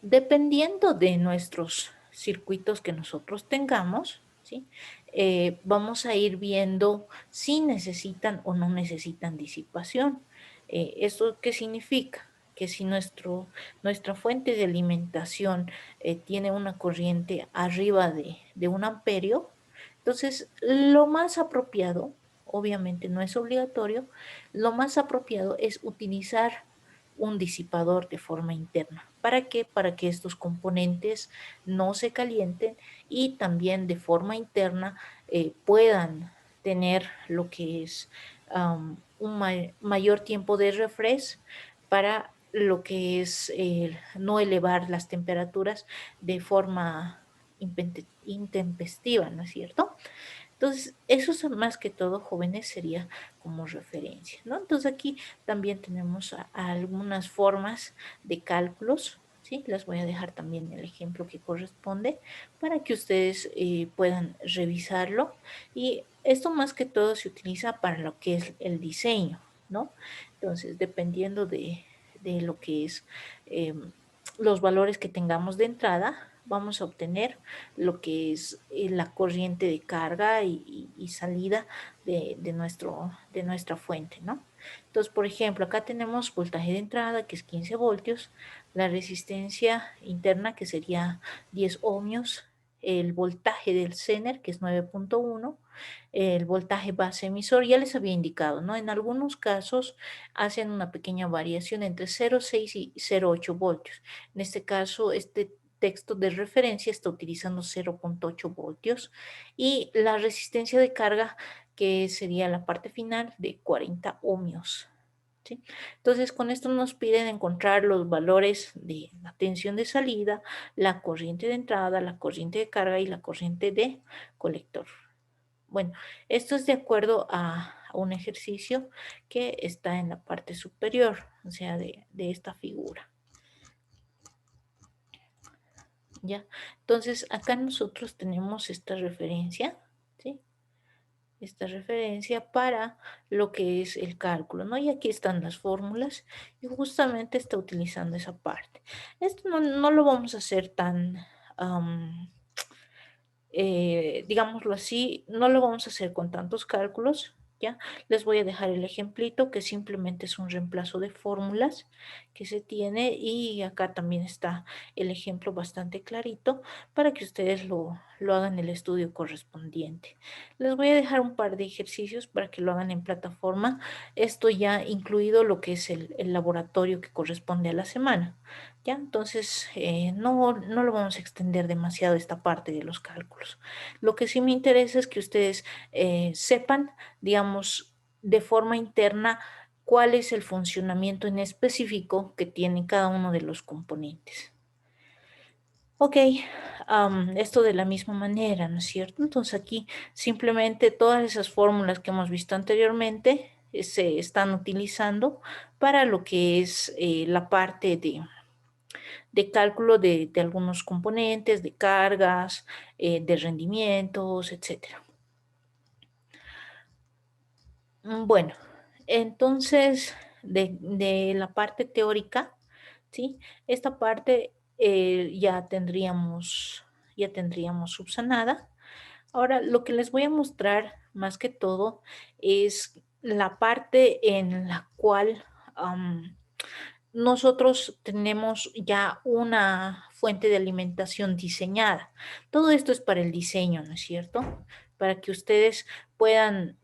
dependiendo de nuestros circuitos que nosotros tengamos, ¿sí? Vamos a ir viendo si necesitan o no necesitan disipación. ¿Esto qué significa? Que si nuestra fuente de alimentación tiene una corriente arriba de 1 amperio, entonces lo más apropiado, obviamente no es obligatorio, lo más apropiado es utilizar un disipador de forma interna. ¿Para qué? Para que estos componentes no se calienten y también de forma interna puedan tener lo que es mayor tiempo de refresh para lo que es no elevar las temperaturas de forma intempestiva, ¿no es cierto? Entonces, eso es más que todo, jóvenes, sería como referencia, ¿no? Entonces, aquí también tenemos algunas formas de cálculos, ¿sí? Les voy a dejar también el ejemplo que corresponde para que ustedes puedan revisarlo. Y esto más que todo se utiliza para lo que es el diseño, ¿no? Entonces, dependiendo de lo que es los valores que tengamos de entrada, vamos a obtener lo que es la corriente de carga y salida de nuestra fuente, ¿no? Entonces, por ejemplo, acá tenemos voltaje de entrada, que es 15 voltios, la resistencia interna, que sería 10 ohmios, el voltaje del Zener, que es 9.1, el voltaje base emisor, ya les había indicado, ¿no? En algunos casos hacen una pequeña variación entre 0,6 y 0,8 voltios. En este caso, este texto de referencia está utilizando 0.8 voltios y la resistencia de carga, que sería la parte final, de 40 ohmios. ¿Sí? Entonces, con esto nos piden encontrar los valores de la tensión de salida, la corriente de entrada, la corriente de carga y la corriente de colector. Bueno, esto es de acuerdo a un ejercicio que está en la parte superior, o sea, de esta figura. ¿Ya? Entonces, acá nosotros tenemos esta referencia, ¿sí? Esta referencia para lo que es el cálculo, ¿no? Y aquí están las fórmulas y justamente está utilizando esa parte. Esto no lo vamos a hacer tan, digámoslo así, no lo vamos a hacer con tantos cálculos, ¿ya? Les voy a dejar el ejemplito que simplemente es un reemplazo de fórmulas que se tiene y acá también está el ejemplo bastante clarito para que ustedes lo hagan el estudio correspondiente. Les voy a dejar un par de ejercicios para que lo hagan en plataforma, esto ya incluido lo que es el laboratorio que corresponde a la semana. ¿Ya? Entonces, no lo vamos a extender demasiado esta parte de los cálculos. Lo que sí me interesa es que ustedes sepan, digamos, de forma interna, cuál es el funcionamiento en específico que tiene cada uno de los componentes. Ok, esto de la misma manera, ¿no es cierto? Entonces aquí simplemente todas esas fórmulas que hemos visto anteriormente se están utilizando para lo que es la parte de cálculo de algunos componentes, de cargas, de rendimientos, etcétera. Bueno, entonces de la parte teórica, ¿sí? Esta parte ya tendríamos ya tendríamos subsanada. Ahora, lo que les voy a mostrar más que todo es la parte en la cual nosotros tenemos ya una fuente de alimentación diseñada. Todo esto es para el diseño, ¿no es cierto? Para que ustedes puedan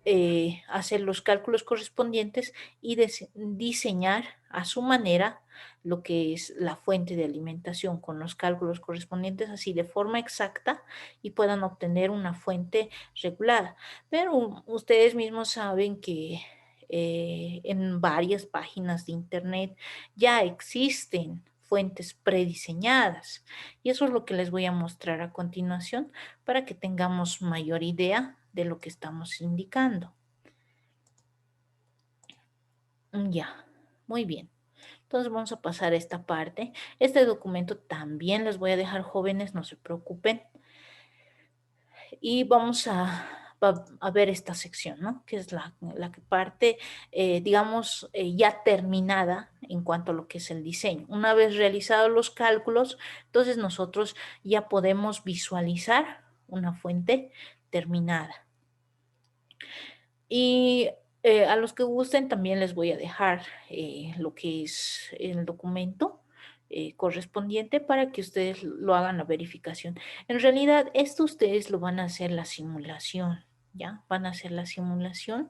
hacer los cálculos correspondientes y diseñar a su manera lo que es la fuente de alimentación con los cálculos correspondientes así de forma exacta y puedan obtener una fuente regulada. Pero ustedes mismos saben que en varias páginas de internet ya existen fuentes prediseñadas y eso es lo que les voy a mostrar a continuación para que tengamos mayor idea de lo que estamos indicando. Ya, muy bien. Entonces vamos a pasar a esta parte. Este documento también les voy a dejar jóvenes, no se preocupen. Y vamos a ver esta sección, ¿no? Que es la que parte, digamos, ya terminada en cuanto a lo que es el diseño. Una vez realizados los cálculos, entonces nosotros ya podemos visualizar una fuente terminada. Y a los que gusten también les voy a dejar lo que es el documento correspondiente para que ustedes lo hagan la verificación. En realidad, esto ustedes lo van a hacer la simulación, ¿ya? Van a hacer la simulación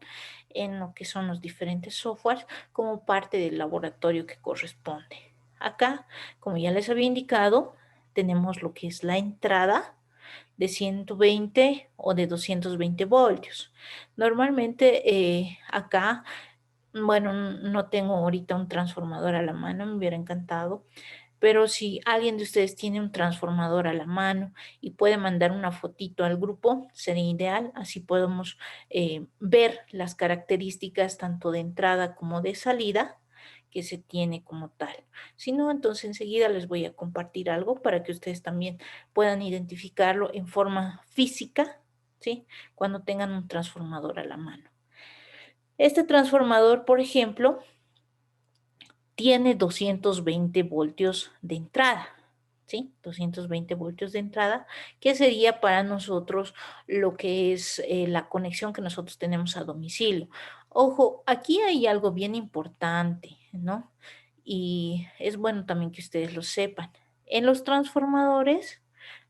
en lo que son los diferentes softwares como parte del laboratorio que corresponde. Acá, como ya les había indicado, tenemos lo que es la entrada de 120 o de 220 voltios. Normalmente acá, bueno, no tengo ahorita un transformador a la mano, me hubiera encantado, pero si alguien de ustedes tiene un transformador a la mano y puede mandar una fotito al grupo, sería ideal. Así podemos ver las características tanto de entrada como de salida que se tiene como tal. Si no, entonces enseguida les voy a compartir algo para que ustedes también puedan identificarlo en forma física, ¿sí? Cuando tengan un transformador a la mano. Este transformador, por ejemplo, tiene 220 voltios de entrada, ¿sí? 220 voltios de entrada, que sería para nosotros lo que es la conexión que nosotros tenemos a domicilio. Ojo, aquí hay algo bien importante, ¿no? Y es bueno también que ustedes lo sepan. En los transformadores,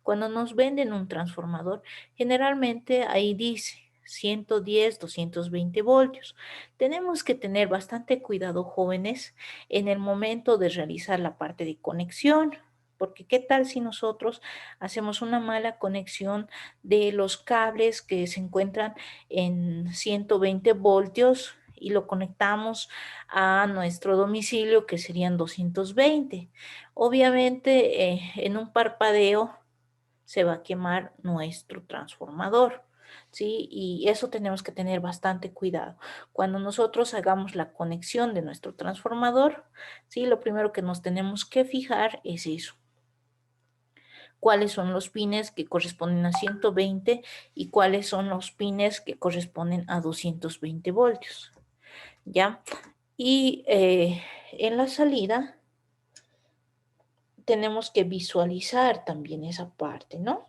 cuando nos venden un transformador, generalmente ahí dice 110, 220 voltios. Tenemos que tener bastante cuidado, jóvenes, en el momento de realizar la parte de conexión, porque qué tal si nosotros hacemos una mala conexión de los cables que se encuentran en 120 voltios y lo conectamos a nuestro domicilio que serían 220. Obviamente en un parpadeo se va a quemar nuestro transformador, ¿sí? Y eso tenemos que tener bastante cuidado. Cuando nosotros hagamos la conexión de nuestro transformador, ¿sí? Lo primero que nos tenemos que fijar es eso. Cuáles son los pines que corresponden a 120 y cuáles son los pines que corresponden a 220 voltios, ¿ya? Y en la salida tenemos que visualizar también esa parte, ¿no?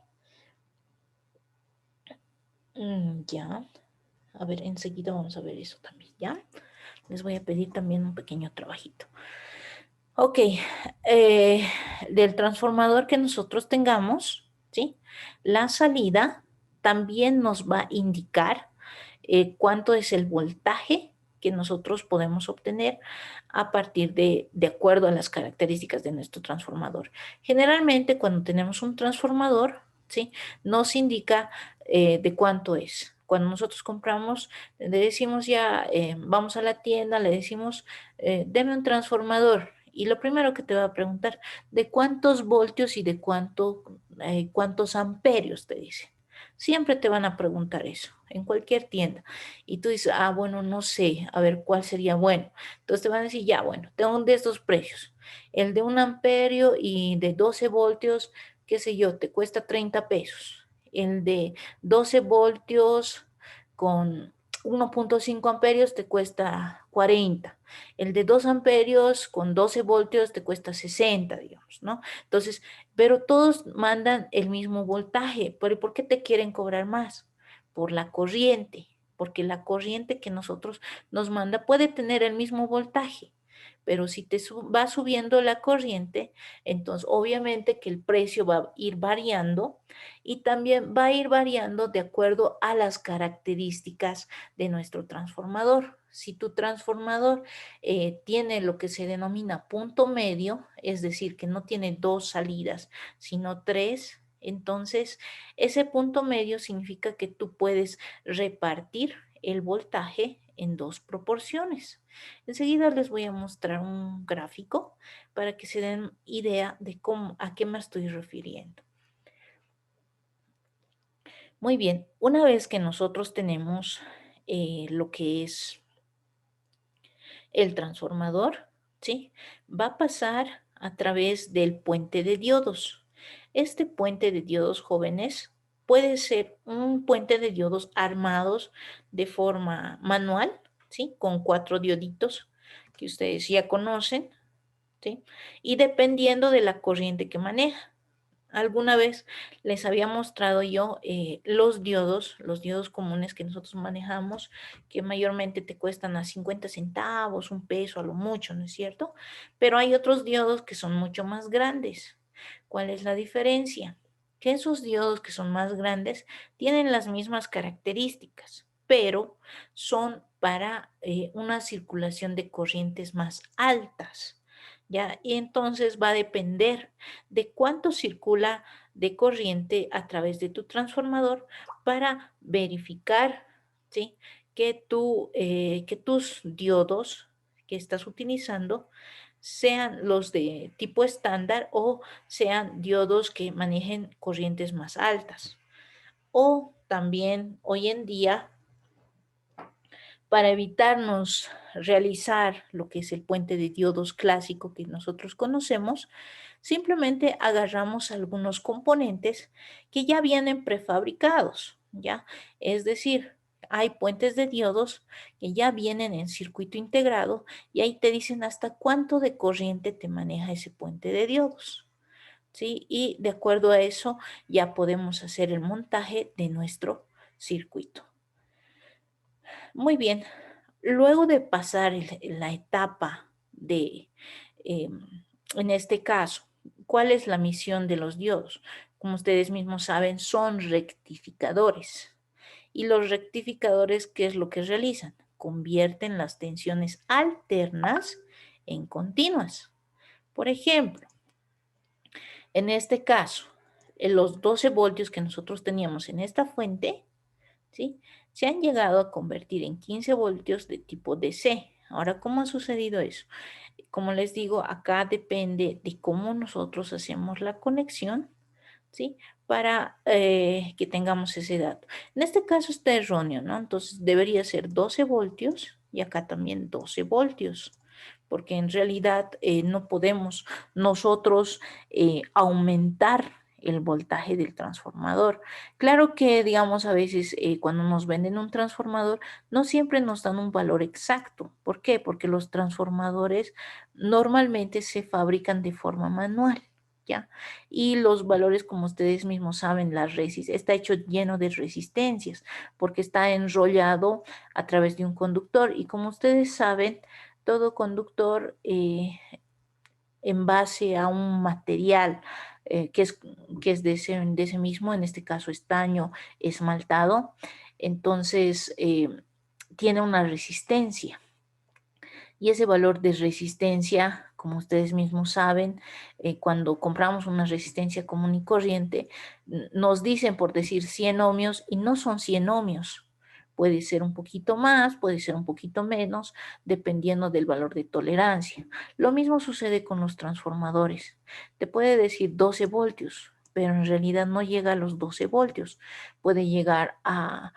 Ya. A ver, enseguida vamos a ver eso también, ¿ya? Les voy a pedir también un pequeño trabajito. Ok, del transformador que nosotros tengamos, ¿sí? La salida también nos va a indicar cuánto es el voltaje que nosotros podemos obtener a partir de acuerdo a las características de nuestro transformador. Generalmente cuando tenemos un transformador, ¿sí? Nos indica de cuánto es. Cuando nosotros compramos, le decimos ya, vamos a la tienda, le decimos, deme un transformador. Y lo primero que te va a preguntar, ¿de cuántos voltios y de cuántos amperios te dice? Siempre te van a preguntar eso, en cualquier tienda. Y tú dices, ah, bueno, no sé, a ver cuál sería bueno. Entonces te van a decir, ya, bueno, tengo de estos precios. El de 1 amperio y de 12 voltios, qué sé yo, te cuesta 30 pesos. El de 12 voltios con 1.5 amperios te cuesta 40. El de 2 amperios con 12 voltios te cuesta 60, digamos, ¿no? Entonces, pero todos mandan el mismo voltaje. ¿Pero por qué te quieren cobrar más? Por la corriente, porque la corriente que nosotros nos manda puede tener el mismo voltaje, pero si te va subiendo la corriente, entonces obviamente que el precio va a ir variando y también va a ir variando de acuerdo a las características de nuestro transformador. Si tu transformador tiene lo que se denomina punto medio, es decir, que no tiene 2 salidas, sino 3, entonces ese punto medio significa que tú puedes repartir el voltaje en 2 proporciones. Enseguida les voy a mostrar un gráfico para que se den idea de a qué me estoy refiriendo. Muy bien, una vez que nosotros tenemos lo que es el transformador, ¿sí? Va a pasar a través del puente de diodos. Este puente de diodos, jóvenes, puede ser un puente de diodos armados de forma manual, ¿sí? Con 4 dioditos que ustedes ya conocen, ¿sí? Y dependiendo de la corriente que maneja. Alguna vez les había mostrado yo los diodos comunes que nosotros manejamos, que mayormente te cuestan a 50 centavos, un peso a lo mucho, ¿no es cierto? Pero hay otros diodos que son mucho más grandes. ¿Cuál es la diferencia? Que esos diodos que son más grandes tienen las mismas características, pero son para una circulación de corrientes más altas. ¿Ya? Y entonces va a depender de cuánto circula de corriente a través de tu transformador para verificar, ¿sí? que tus diodos que estás utilizando sean los de tipo estándar o sean diodos que manejen corrientes más altas. O también hoy en día, para evitarnos realizar lo que es el puente de diodos clásico que nosotros conocemos, simplemente agarramos algunos componentes que ya vienen prefabricados, ¿ya? Es decir, hay puentes de diodos que ya vienen en circuito integrado y ahí te dicen hasta cuánto de corriente te maneja ese puente de diodos, ¿sí? Y de acuerdo a eso ya podemos hacer el montaje de nuestro circuito. Muy bien, luego de pasar la etapa de, en este caso, ¿cuál es la misión de los diodos? Como ustedes mismos saben, son rectificadores. Y los rectificadores, ¿qué es lo que realizan? Convierten las tensiones alternas en continuas. Por ejemplo, en este caso, en los 12 voltios que nosotros teníamos en esta fuente, ¿sí? Se han llegado a convertir en 15 voltios de tipo DC. Ahora, ¿cómo ha sucedido eso? Como les digo, acá depende de cómo nosotros hacemos la conexión, ¿sí? Para que tengamos ese dato. En este caso está erróneo, ¿no? Entonces debería ser 12 voltios y acá también 12 voltios, porque en realidad no podemos nosotros aumentar el voltaje del transformador. Claro que, digamos, a veces cuando nos venden un transformador, no siempre nos dan un valor exacto. ¿Por qué? Porque los transformadores normalmente se fabrican de forma manual, ¿ya? Y los valores, como ustedes mismos saben, está hecho lleno de resistencias, porque está enrollado a través de un conductor. Y como ustedes saben, todo conductor en base a un material que es de ese mismo, en este caso estaño esmaltado, entonces tiene una resistencia. Y ese valor de resistencia, como ustedes mismos saben, cuando compramos una resistencia común y corriente, nos dicen por decir 100 ohmios y no son 100 ohmios. Puede ser un poquito más, puede ser un poquito menos, dependiendo del valor de tolerancia. Lo mismo sucede con los transformadores. Te puede decir 12 voltios, pero en realidad no llega a los 12 voltios. Puede llegar a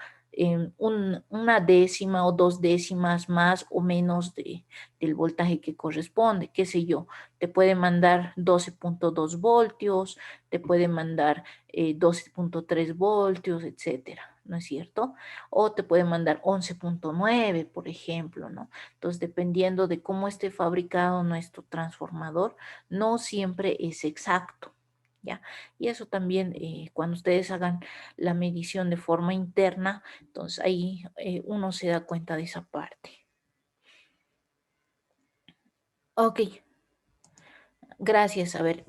una décima o 2 décimas más o menos del voltaje que corresponde, qué sé yo, te puede mandar 12.2 voltios, te puede mandar 12.3 voltios, etcétera, ¿no es cierto? O te puede mandar 11.9, por ejemplo, ¿no? Entonces, dependiendo de cómo esté fabricado nuestro transformador, no siempre es exacto, ¿ya? Y eso también, cuando ustedes hagan la medición de forma interna, entonces ahí uno se da cuenta de esa parte. Ok, gracias. A ver,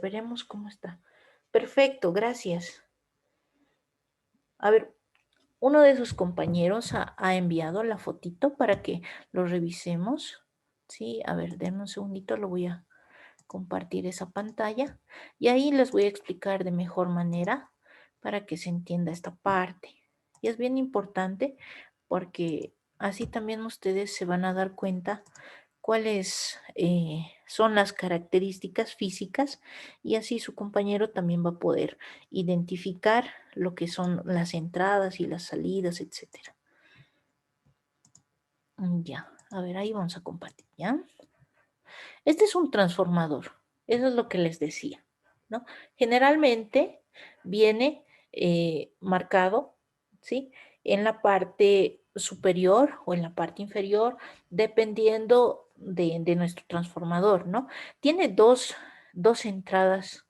veremos cómo está. Perfecto, gracias. A ver, uno de sus compañeros ha enviado la fotito para que lo revisemos. Sí, a ver, denme un segundito, lo voy a compartir esa pantalla y ahí les voy a explicar de mejor manera para que se entienda esta parte. Y es bien importante porque así también ustedes se van a dar cuenta cuáles son las características físicas y así su compañero también va a poder identificar lo que son las entradas y las salidas, etcétera. Ya, a ver, ahí vamos a compartir, ¿ya? Este es un transformador, eso es lo que les decía, ¿no? Generalmente viene marcado, ¿sí? En la parte superior o en la parte inferior, dependiendo de nuestro transformador, ¿no? Tiene dos entradas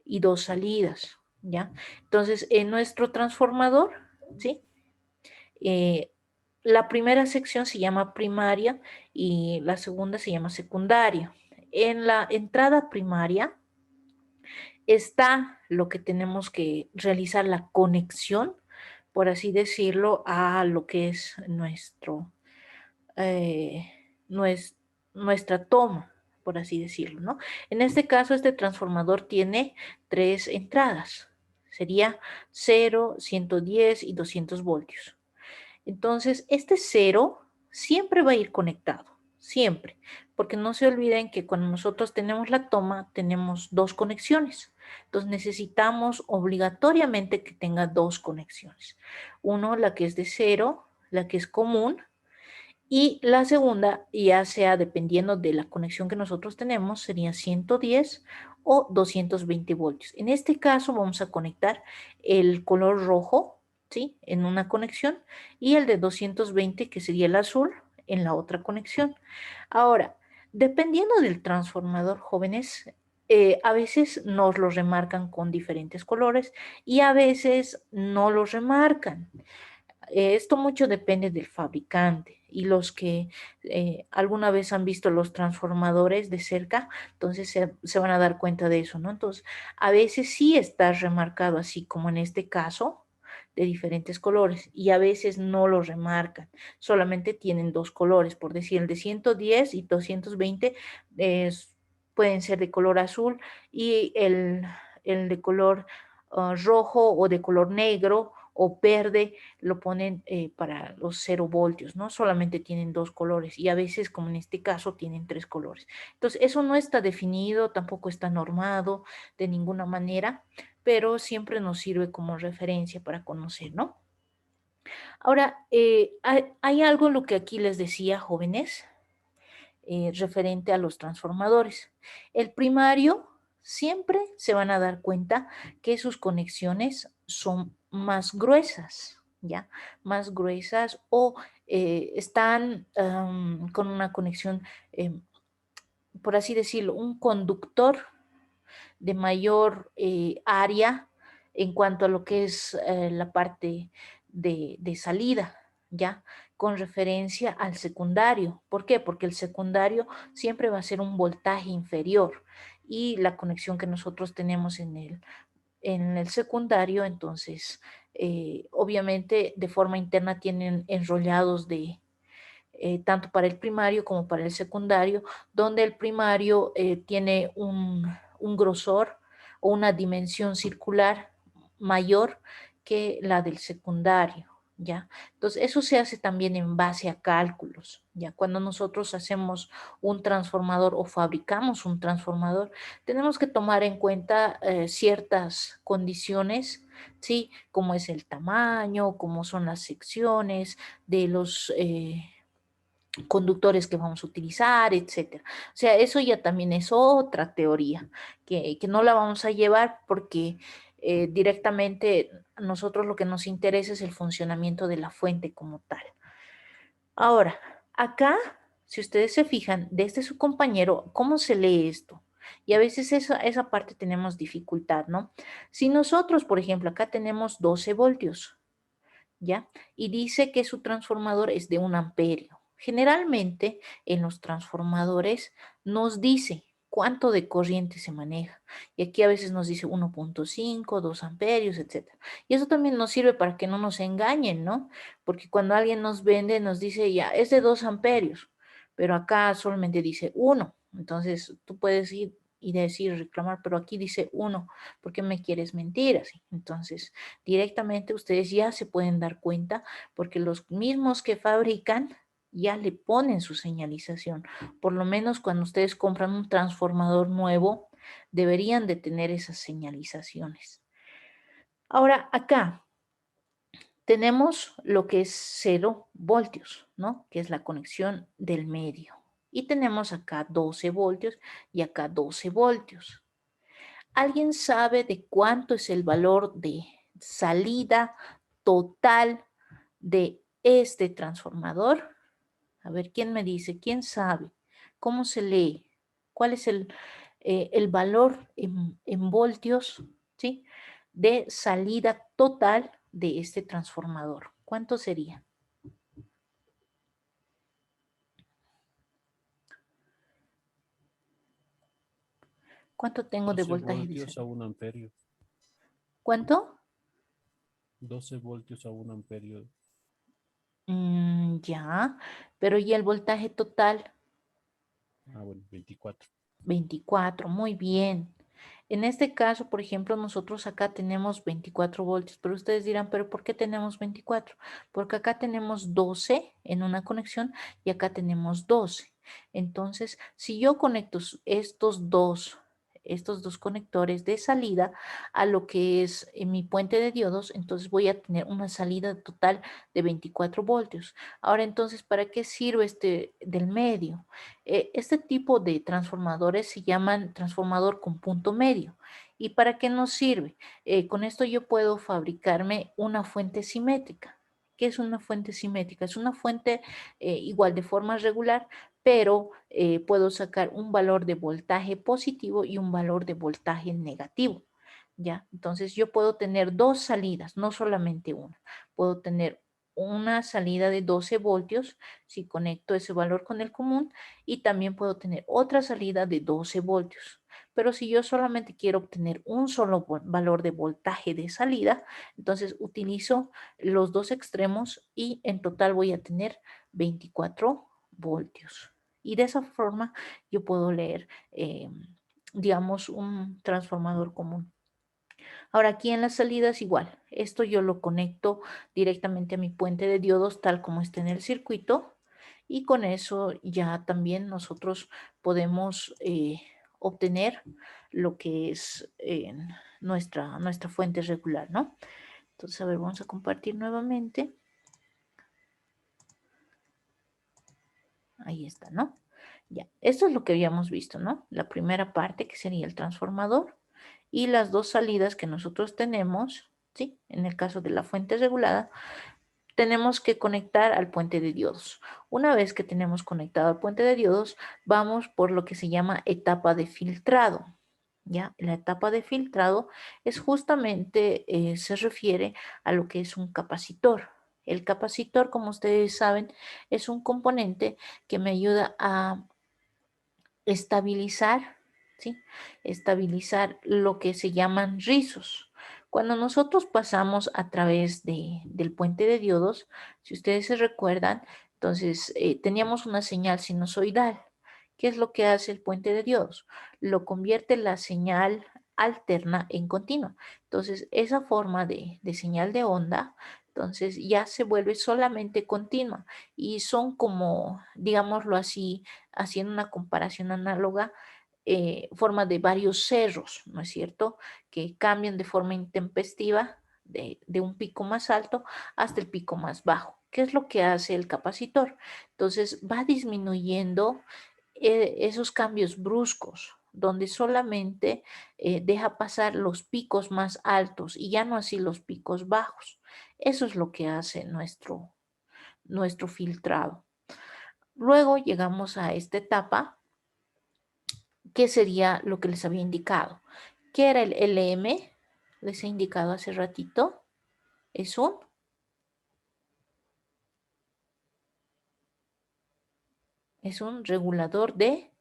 y dos salidas, ¿ya? Entonces, en nuestro transformador, ¿sí? Eh, la primera sección se llama primaria y la segunda se llama secundaria. En la entrada primaria está lo que tenemos que realizar la conexión, por así decirlo, a lo que es eh, nues- nuestra toma, por así decirlo, ¿no? En este caso, este transformador tiene tres entradas. Sería 0, 110 y 200 voltios. Entonces, este cero siempre va a ir conectado, siempre, porque no se olviden que cuando nosotros tenemos la toma, tenemos dos conexiones. Entonces, necesitamos obligatoriamente que tenga dos conexiones. Uno, la que es de cero, la que es común, y la segunda, ya sea dependiendo de la conexión que nosotros tenemos, sería 110 o 220 voltios. En este caso vamos a conectar el color rojo, ¿sí? En una conexión y el de 220, que sería el azul, en la otra conexión. Ahora, dependiendo del transformador, jóvenes, a veces nos lo remarcan con diferentes colores y a veces no los remarcan. Esto mucho depende del fabricante y los que alguna vez han visto los transformadores de cerca, entonces se van a dar cuenta de eso, ¿no? Entonces, a veces sí está remarcado así como en este caso, de diferentes colores y a veces no lo remarcan, solamente tienen dos colores, por decir, el de 110 y 220 pueden ser de color azul y el de color rojo o de color negro o verde lo ponen para los 0 voltios, ¿no? Solamente tienen dos colores y a veces, como en este caso, tienen tres colores. Entonces, eso no está definido, tampoco está normado de ninguna manera, pero siempre nos sirve como referencia para conocer, ¿no? Ahora, hay algo en lo que aquí les decía, jóvenes, referente a los transformadores. El primario siempre se van a dar cuenta que sus conexiones son más gruesas, ¿ya? Más gruesas o están con una conexión, por así decirlo, un conductor de mayor área en cuanto a lo que es la parte de salida, ¿ya? Con referencia al secundario. ¿Por qué? Porque el secundario siempre va a ser un voltaje inferior y la conexión que nosotros tenemos en el secundario, entonces, obviamente de forma interna tienen enrollados tanto para el primario como para el secundario, donde el primario tiene un grosor o una dimensión circular mayor que la del secundario, ¿ya? Entonces, eso se hace también en base a cálculos, ¿ya? Cuando nosotros hacemos un transformador o fabricamos un transformador, tenemos que tomar en cuenta ciertas condiciones, ¿sí? Como es el tamaño, como son las secciones de los conductores que vamos a utilizar, etcétera. O sea, eso ya también es otra teoría que no la vamos a llevar porque directamente a nosotros lo que nos interesa es el funcionamiento de la fuente como tal. Ahora, acá, si ustedes se fijan, desde su compañero, ¿cómo se lee esto? Y a veces esa parte tenemos dificultad, ¿no? Si nosotros, por ejemplo, acá tenemos 12 voltios, ¿ya? Y dice que su transformador es de 1 amperio. Generalmente en los transformadores nos dice cuánto de corriente se maneja. Y aquí a veces nos dice 1.5, 2 amperios, etc. Y eso también nos sirve para que no nos engañen, ¿no? Porque cuando alguien nos vende, nos dice ya, es de 2 amperios, pero acá solamente dice 1. Entonces tú puedes ir y decir, reclamar, pero aquí dice 1, ¿por qué me quieres mentir así? Entonces, directamente ustedes ya se pueden dar cuenta porque los mismos que fabrican ya le ponen su señalización. Por lo menos cuando ustedes compran un transformador nuevo, deberían de tener esas señalizaciones. Ahora, acá tenemos lo que es 0 voltios, ¿no? Que es la conexión del medio. Y tenemos acá 12 voltios y acá 12 voltios. ¿Alguien sabe de cuánto es el valor de salida total de este transformador? A ver, ¿quién me dice? ¿Quién sabe? ¿Cómo se lee? ¿Cuál es el valor en voltios, ¿sí? De salida total de este transformador? ¿Cuánto sería? ¿Cuánto tengo de 12 voltaje de voltios a salida? 1 amperio. ¿Cuánto? 12 voltios a 1 amperio. Ya, pero ¿y el voltaje total? Ah, bueno, 24. 24, muy bien. En este caso, por ejemplo, nosotros acá tenemos 24 voltios, pero ustedes dirán, ¿pero por qué tenemos 24? Porque acá tenemos 12 en una conexión y acá tenemos 12. Entonces, si yo conecto estos dos conectores de salida a lo que es mi puente de diodos, entonces voy a tener una salida total de 24 voltios. Ahora, entonces, ¿para qué sirve este del medio? Este tipo de transformadores se llaman transformador con punto medio. ¿Y para qué nos sirve? Con esto yo puedo fabricarme una fuente simétrica. ¿Qué es una fuente simétrica? Es una fuente igual de forma regular, pero puedo sacar un valor de voltaje positivo y un valor de voltaje negativo. ¿Ya? Entonces yo puedo tener dos salidas, no solamente una. Puedo tener una salida de 12 voltios si conecto ese valor con el común y también puedo tener otra salida de 12 voltios. Pero si yo solamente quiero obtener un solo valor de voltaje de salida, entonces utilizo los dos extremos y en total voy a tener 24 voltios. Y de esa forma yo puedo leer, digamos, un transformador común. Ahora aquí en las salidas igual, esto yo lo conecto directamente a mi puente de diodos tal como está en el circuito y con eso ya también nosotros podemos obtener lo que es nuestra fuente regular, ¿no? Entonces, a ver, vamos a compartir nuevamente. Ahí está, ¿no? Ya, esto es lo que habíamos visto, ¿no? La primera parte que sería el transformador y las dos salidas que nosotros tenemos, ¿sí? En el caso de la fuente regulada, tenemos que conectar al puente de diodos. Una vez que tenemos conectado al puente de diodos, vamos por lo que se llama etapa de filtrado. ¿Ya? La etapa de filtrado es justamente, se refiere a lo que es un capacitor. El capacitor, como ustedes saben, es un componente que me ayuda a estabilizar, ¿sí? Estabilizar lo que se llaman rizos. Cuando nosotros pasamos a través del puente de diodos, si ustedes se recuerdan, entonces teníamos una señal sinusoidal. ¿Qué es lo que hace el puente de diodos? Lo convierte la señal alterna en continua. Entonces, esa forma de señal de onda, entonces ya se vuelve solamente continua y son como, digámoslo así, haciendo una comparación análoga, forma de varios cerros, ¿no es cierto? Que cambian de forma intempestiva de un pico más alto hasta el pico más bajo. ¿Qué es lo que hace el capacitor? Entonces va disminuyendo esos cambios bruscos donde solamente deja pasar los picos más altos y ya no así los picos bajos. Eso es lo que hace nuestro filtrado. Luego llegamos a esta etapa, que sería lo que les había indicado. ¿Qué era el LM? Les he indicado hace ratito. Es un regulador de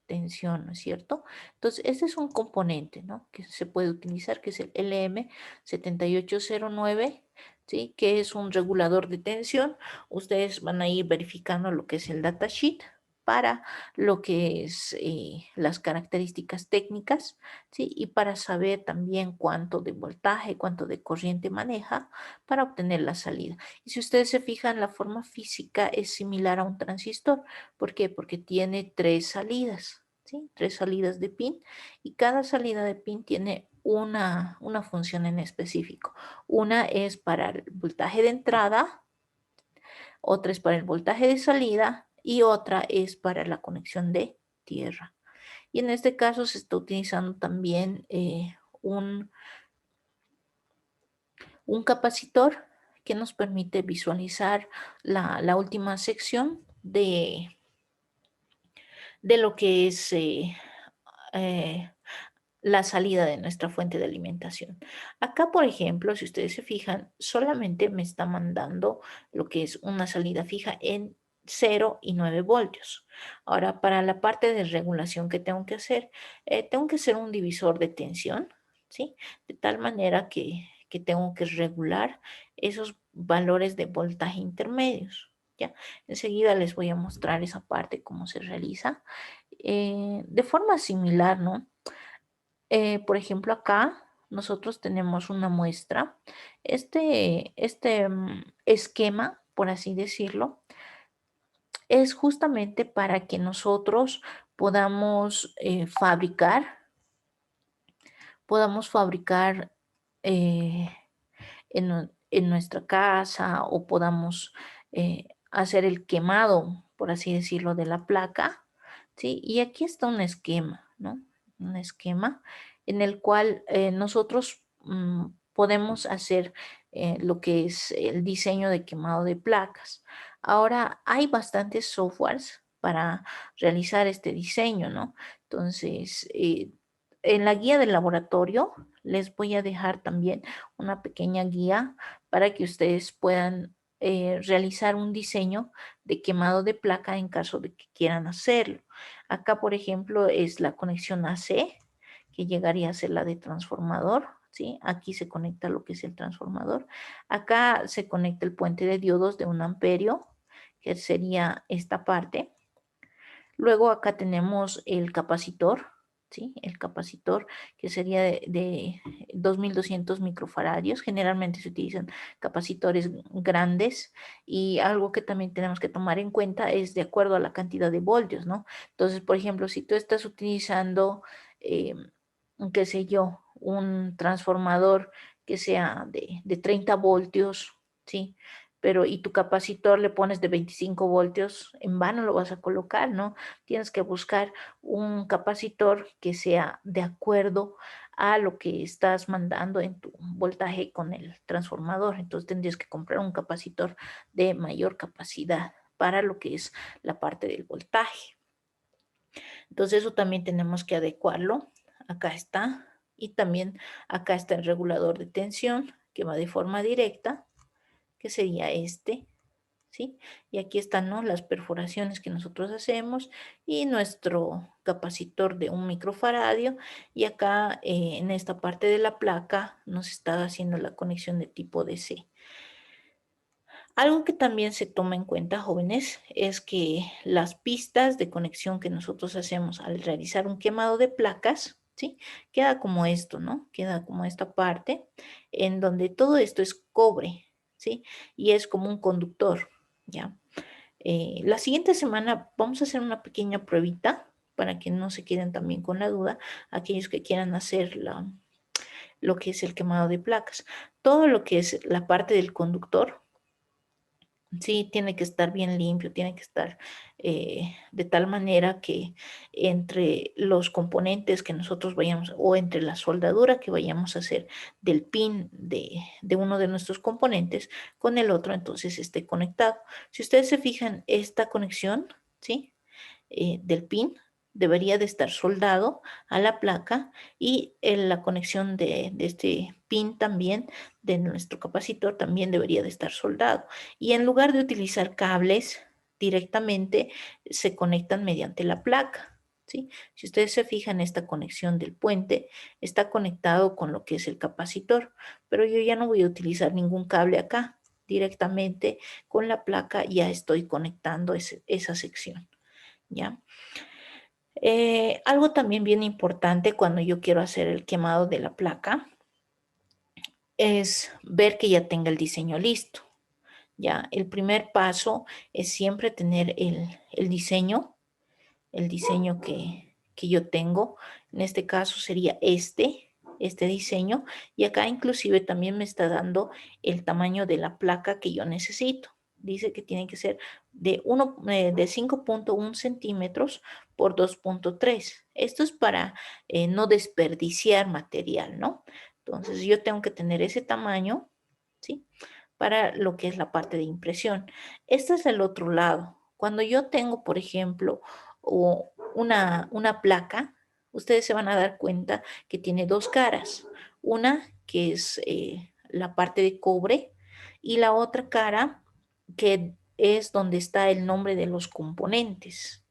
tensión, ¿no es cierto? Entonces, este es un componente, ¿no?, que se puede utilizar, que es el LM7809, ¿sí?, que es un regulador de tensión. Ustedes van a ir verificando lo que es el datasheet para lo que es las características técnicas, ¿sí?, y para saber también cuánto de voltaje, cuánto de corriente maneja para obtener la salida. Y si ustedes se fijan, la forma física es similar a un transistor. ¿Por qué? Porque tiene 3 salidas, ¿sí? 3 salidas de pin, y cada salida de pin tiene una función en específico. Una es para el voltaje de entrada, otra es para el voltaje de salida y otra es para la conexión de tierra. Y en este caso se está utilizando también un capacitor que nos permite visualizar la última sección de lo que es la salida de nuestra fuente de alimentación. Acá, por ejemplo, si ustedes se fijan, solamente me está mandando lo que es una salida fija en 0 y 9 voltios. Ahora, para la parte de regulación que tengo que hacer un divisor de tensión, ¿sí? De tal manera que tengo que regular esos valores de voltaje intermedios. ¿Ya? Enseguida les voy a mostrar esa parte, cómo se realiza. De forma similar, ¿no? Por ejemplo, acá nosotros tenemos una muestra. Este esquema, por así decirlo, es justamente para que nosotros podamos fabricar eh, en nuestra casa, o podamos hacer el quemado, por así decirlo, de la placa, ¿sí? Y aquí está un esquema, ¿no? Un esquema en el cual nosotros podemos hacer lo que es el diseño de quemado de placas. Ahora, hay bastantes softwares para realizar este diseño, ¿no? Entonces, en la guía del laboratorio les voy a dejar también una pequeña guía para que ustedes puedan realizar un diseño de quemado de placa en caso de que quieran hacerlo. Acá, por ejemplo, es la conexión AC, que llegaría a ser la de transformador, ¿sí? Aquí se conecta lo que es el transformador. Acá se conecta el puente de diodos de 1 amperio, que sería esta parte. Luego acá tenemos el capacitor, ¿sí? El capacitor, que sería de 2200 microfaradios. Generalmente se utilizan capacitores grandes, y algo que también tenemos que tomar en cuenta es de acuerdo a la cantidad de voltios, ¿no? Entonces, por ejemplo, si tú estás utilizando, qué sé yo, un transformador que sea de 30 voltios, ¿sí? Pero y tu capacitor le pones de 25 voltios, en vano lo vas a colocar, ¿no? Tienes que buscar un capacitor que sea de acuerdo a lo que estás mandando en tu voltaje con el transformador. Entonces tendrías que comprar un capacitor de mayor capacidad para lo que es la parte del voltaje. Entonces eso también tenemos que adecuarlo. Acá está. Y también acá está el regulador de tensión, que va de forma directa, que sería este, ¿sí? Y aquí están, ¿no?, las perforaciones que nosotros hacemos, y nuestro capacitor de 1 microfaradio. Y acá en esta parte de la placa nos está haciendo la conexión de tipo DC. Algo que también se toma en cuenta, jóvenes, es que las pistas de conexión que nosotros hacemos al realizar un quemado de placas, ¿sí?, queda como esto, ¿no? Queda como esta parte en donde todo esto es cobre, ¿sí? Y es como un conductor, ¿ya? La siguiente semana vamos a hacer una pequeña pruebita para que no se queden también con la duda aquellos que quieran hacer lo que es el quemado de placas. Todo lo que es la parte del conductor Sí, tiene que estar bien limpio, tiene que estar de tal manera que entre los componentes que nosotros vayamos o entre la soldadura que vayamos a hacer del pin de uno de nuestros componentes con el otro, entonces esté conectado. Si ustedes se fijan, esta conexión, ¿sí? Del pin debería de estar soldado a la placa y la conexión de este pin también, de nuestro capacitor, también debería de estar soldado. Y en lugar de utilizar cables directamente, se conectan mediante la placa. ¿Sí? Si ustedes se fijan, esta conexión del puente está conectado con lo que es el capacitor, pero yo ya no voy a utilizar ningún cable acá. Directamente con la placa ya estoy conectando esa sección. ¿Ya? Algo también bien importante cuando yo quiero hacer el quemado de la placa es ver que ya tenga el diseño listo. Ya, el primer paso es siempre tener el diseño que yo tengo. En este caso sería este diseño. Y acá inclusive también me está dando el tamaño de la placa que yo necesito. Dice que tiene que ser de 5.1 centímetros por 2.3. Esto es para no desperdiciar material, ¿no? Entonces yo tengo que tener ese tamaño, ¿sí? Para lo que es la parte de impresión. Este es el otro lado. Cuando yo tengo, por ejemplo, una placa, ustedes se van a dar cuenta que tiene dos caras. Una que es la parte de cobre y la otra cara que es donde está el nombre de los componentes.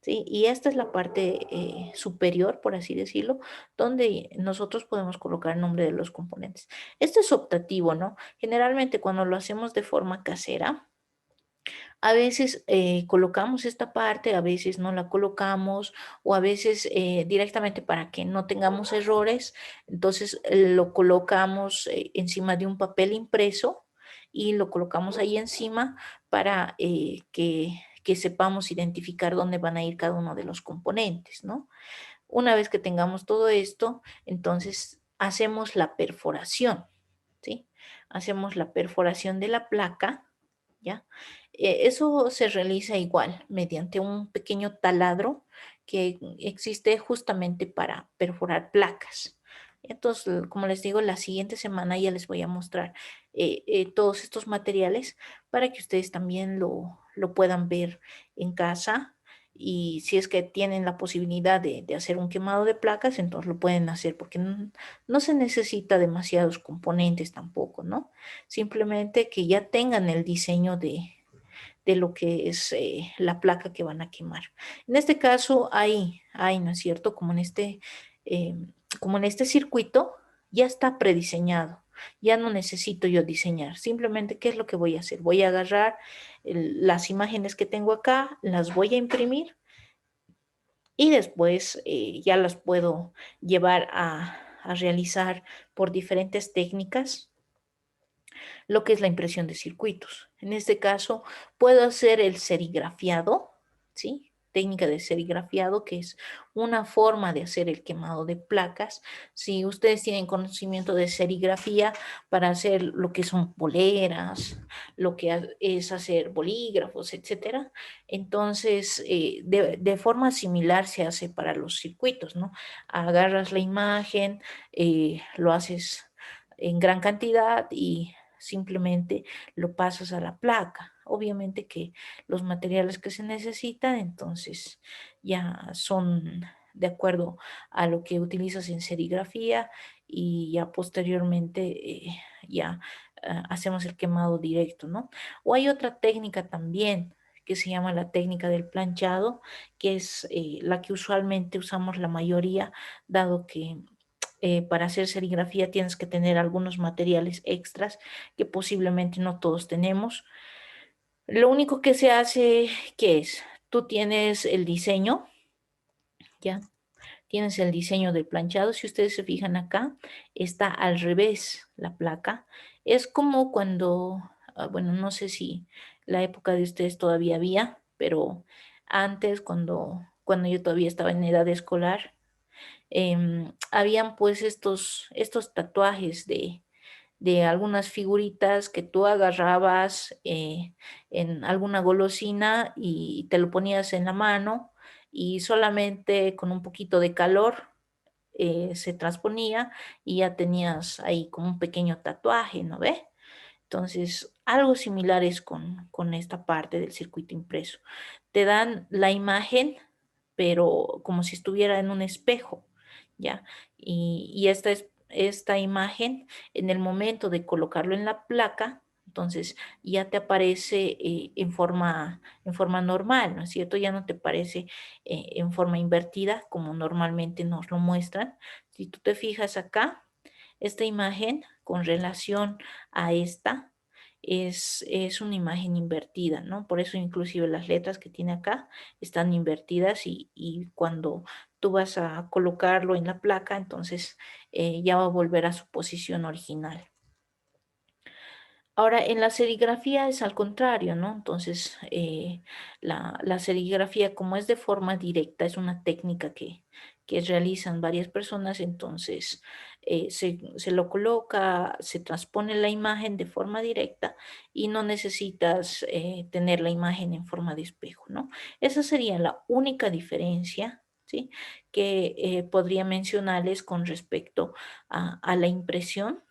¿Sí? Y esta es la parte superior, por así decirlo, donde nosotros podemos colocar el nombre de los componentes. Esto es optativo, ¿no? Generalmente cuando lo hacemos de forma casera, a veces colocamos esta parte, a veces no la colocamos o a veces directamente para que no tengamos errores, entonces lo colocamos encima de un papel impreso y lo colocamos ahí encima para que sepamos identificar dónde van a ir cada uno de los componentes, ¿no? Una vez que tengamos todo esto, entonces hacemos la perforación, ¿sí? Hacemos la perforación de la placa, ¿ya? Eso se realiza igual mediante un pequeño taladro que existe justamente para perforar placas. Entonces, como les digo, la siguiente semana ya les voy a mostrar todos estos materiales para que ustedes también lo puedan ver en casa. Y si es que tienen la posibilidad de hacer un quemado de placas, entonces lo pueden hacer porque no se necesita demasiados componentes tampoco, ¿no? Simplemente que ya tengan el diseño de lo que es la placa que van a quemar. En este caso, ¿no es cierto? Eh, como en este circuito, ya está prediseñado. Ya no necesito yo diseñar. Simplemente, ¿qué es lo que voy a hacer? Voy a agarrar las imágenes que tengo acá, las voy a imprimir y después ya las puedo llevar a realizar por diferentes técnicas lo que es la impresión de circuitos. En este caso, puedo hacer el serigrafiado, ¿sí? Técnica de serigrafiado, que es una forma de hacer el quemado de placas. Si ustedes tienen conocimiento de serigrafía para hacer lo que son poleras, lo que es hacer bolígrafos, etcétera, entonces de forma similar se hace para los circuitos, ¿no? Agarras la imagen, lo haces en gran cantidad y simplemente lo pasas a la placa. Obviamente que los materiales que se necesitan, entonces ya son de acuerdo a lo que utilizas en serigrafía y ya posteriormente ya hacemos el quemado directo, ¿no? O hay otra técnica también que se llama la técnica del planchado, que es la que usualmente usamos la mayoría, dado que para hacer serigrafía tienes que tener algunos materiales extras que posiblemente no todos tenemos. Lo único que se hace, ¿qué es? Tú tienes el diseño, ¿ya? Tienes el diseño del planchado. Si ustedes se fijan acá, está al revés la placa. Es como cuando, bueno, no sé si la época de ustedes todavía había, pero antes, cuando yo todavía estaba en edad escolar, habían pues estos tatuajes de algunas figuritas que tú agarrabas en alguna golosina y te lo ponías en la mano y solamente con un poquito de calor se transponía y ya tenías ahí como un pequeño tatuaje, ¿no ve? Entonces, algo similar es con esta parte del circuito impreso. Te dan la imagen, pero como si estuviera en un espejo, ¿ya? Y esta imagen, en el momento de colocarlo en la placa, entonces ya te aparece en forma normal, ¿no es cierto? Ya no te aparece en forma invertida como normalmente nos lo muestran. Si tú te fijas acá, esta imagen con relación a esta es una imagen invertida, ¿no? Por eso inclusive las letras que tiene acá están invertidas y cuando tú vas a colocarlo en la placa, entonces ya va a volver a su posición original. Ahora, en la serigrafía es al contrario, ¿no? Entonces, la serigrafía, como es de forma directa, es una técnica que realizan varias personas, entonces se lo coloca, se transpone la imagen de forma directa y no necesitas tener la imagen en forma de espejo, ¿no? Esa sería la única diferencia, ¿sí? Que podría mencionarles con respecto a la impresión,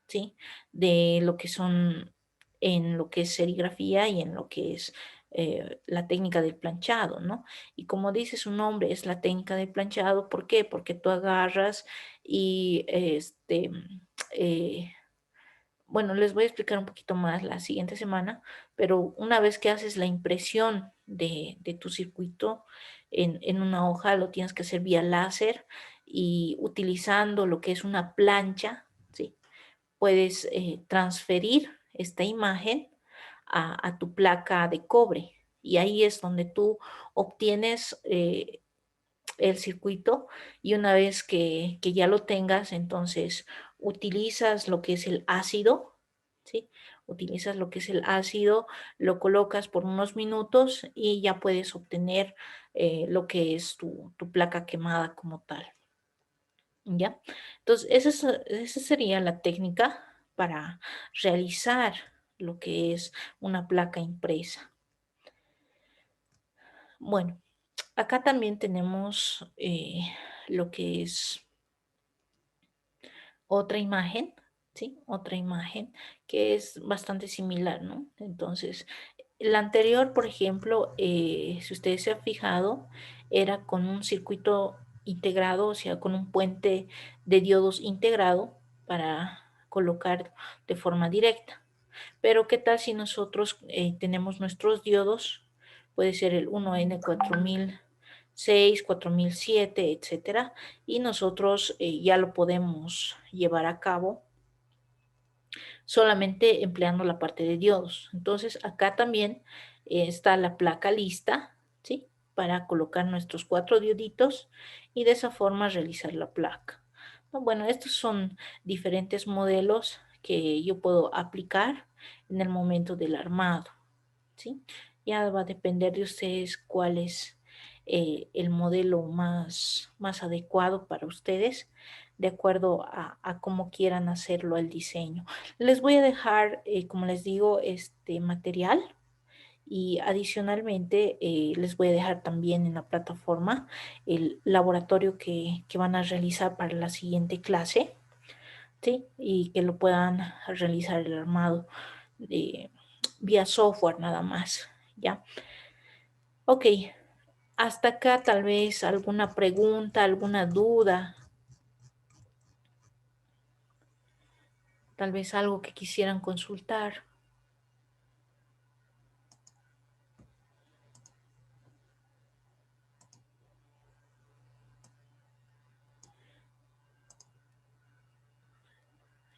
¿sí? De lo que son en lo que es serigrafía y en lo que es la técnica del planchado, ¿no? Y como dice su nombre, es la técnica del planchado. ¿Por qué? Porque tú agarras y eh, bueno, les voy a explicar un poquito más la siguiente semana, pero una vez que haces la impresión de tu circuito en una hoja, lo tienes que hacer vía láser y utilizando lo que es una plancha, ¿sí? Puedes transferir esta imagen a tu placa de cobre y ahí es donde tú obtienes el circuito y una vez que ya lo tengas, entonces utilizas lo que es el ácido, ¿sí? Utilizas lo que es el ácido, lo colocas por unos minutos y ya puedes obtener lo que es tu placa quemada como tal. ¿Ya? Entonces, esa sería la técnica para realizar lo que es una placa impresa. Bueno, acá también tenemos lo que es otra imagen, ¿sí? Otra imagen que es bastante similar, ¿no? Entonces, la anterior, por ejemplo, si ustedes se han fijado, era con un circuito integrado, o sea, con un puente de diodos integrado para colocar de forma directa. Pero ¿qué tal si nosotros tenemos nuestros diodos? Puede ser el 1N4006, 4007, etcétera, y nosotros ya lo podemos llevar a cabo solamente empleando la parte de diodos. Entonces, acá también está la placa lista, ¿sí? Para colocar nuestros 4 dioditos y de esa forma realizar la placa. Bueno, estos son diferentes modelos que yo puedo aplicar en el momento del armado, ¿sí? Ya va a depender de ustedes cuál es el modelo más adecuado para ustedes, de acuerdo a cómo quieran hacerlo el diseño. Les voy a dejar, como les digo, este material y adicionalmente les voy a dejar también en la plataforma el laboratorio que van a realizar para la siguiente clase, ¿sí? Y que lo puedan realizar el armado vía software nada más, ¿ya? Ok, hasta acá tal vez alguna pregunta, alguna duda, tal vez algo que quisieran consultar.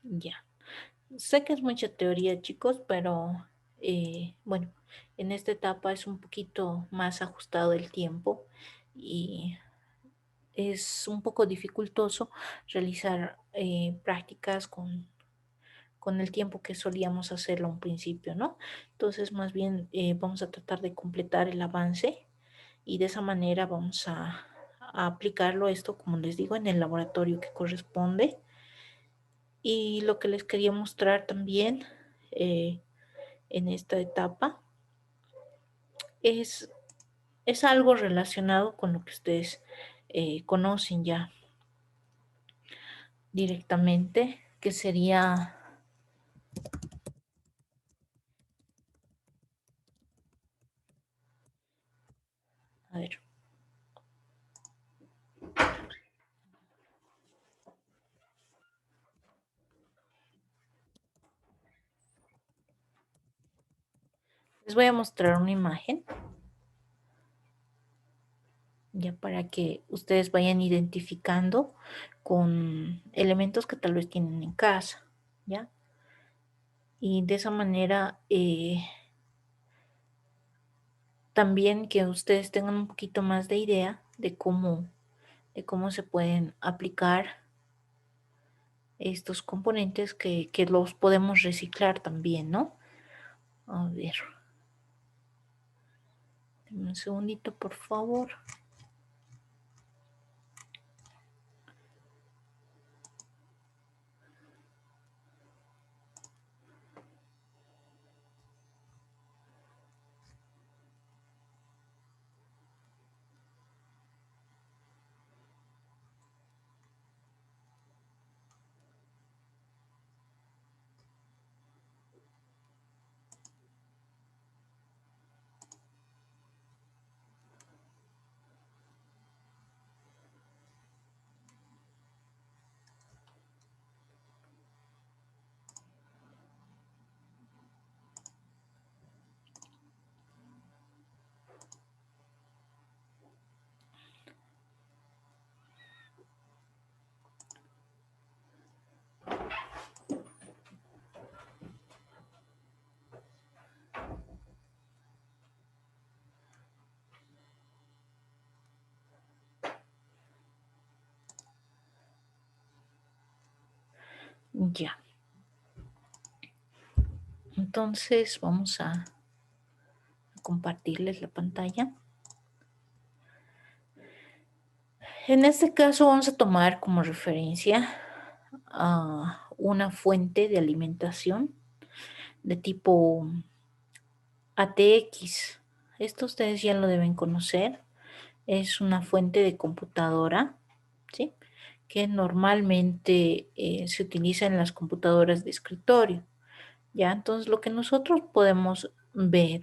Ya. Sé que es mucha teoría, chicos, pero bueno, en esta etapa es un poquito más ajustado el tiempo y es un poco dificultoso realizar prácticas con el tiempo que solíamos hacerlo a un principio, ¿no? Entonces, más bien vamos a tratar de completar el avance y de esa manera vamos a aplicarlo esto, como les digo, en el laboratorio que corresponde. Y lo que les quería mostrar también en esta etapa es algo relacionado con lo que ustedes conocen ya directamente, que sería, a ver, les voy a mostrar una imagen ya para que ustedes vayan identificando con elementos que tal vez tienen en casa, ¿ya? Y de esa manera también que ustedes tengan un poquito más de idea de cómo se pueden aplicar estos componentes que los podemos reciclar también, ¿no? A ver, denme un segundito, por favor. Ya. Entonces vamos a compartirles la pantalla. En este caso vamos a tomar como referencia a una fuente de alimentación de tipo ATX. Esto ustedes ya lo deben conocer. Es una fuente de computadora, ¿sí? Que normalmente se utiliza en las computadoras de escritorio. ¿Ya? Entonces lo que nosotros podemos ver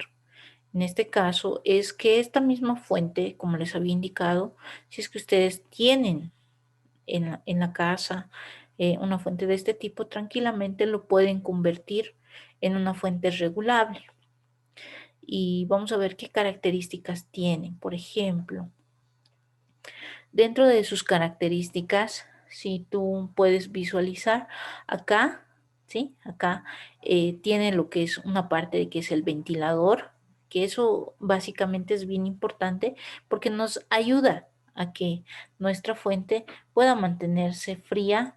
en este caso es que esta misma fuente, como les había indicado, si es que ustedes tienen en la casa una fuente de este tipo, tranquilamente lo pueden convertir en una fuente regulable. Y vamos a ver qué características tienen. Por ejemplo, dentro de sus características, si tú puedes visualizar acá, ¿sí? Acá tiene lo que es una parte de que es el ventilador, que eso básicamente es bien importante porque nos ayuda a que nuestra fuente pueda mantenerse fría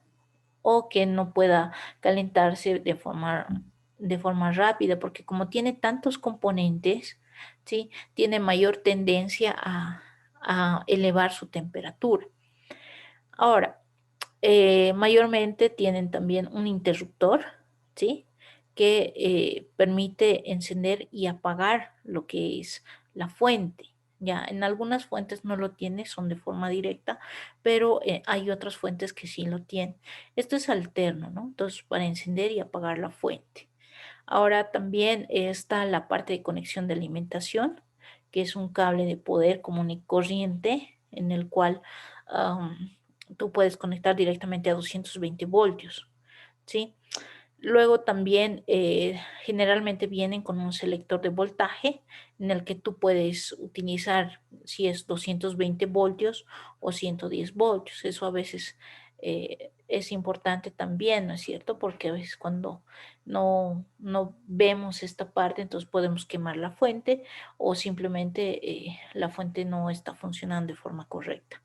o que no pueda calentarse de forma rápida, porque como tiene tantos componentes, ¿sí? Tiene mayor tendencia a elevar su temperatura. Ahora, mayormente tienen también un interruptor, ¿sí? Que permite encender y apagar lo que es la fuente. Ya, en algunas fuentes no lo tiene, son de forma directa, pero hay otras fuentes que sí lo tienen. Esto es alterno, ¿no? Entonces, para encender y apagar la fuente. Ahora también está la parte de conexión de alimentación, que es un cable de poder común y corriente en el cual tú puedes conectar directamente a 220 voltios, ¿sí? Luego también generalmente vienen con un selector de voltaje en el que tú puedes utilizar si es 220 voltios o 110 voltios. Eso a veces es importante también, ¿no es cierto? Porque a veces cuando no vemos esta parte, entonces podemos quemar la fuente o simplemente la fuente no está funcionando de forma correcta.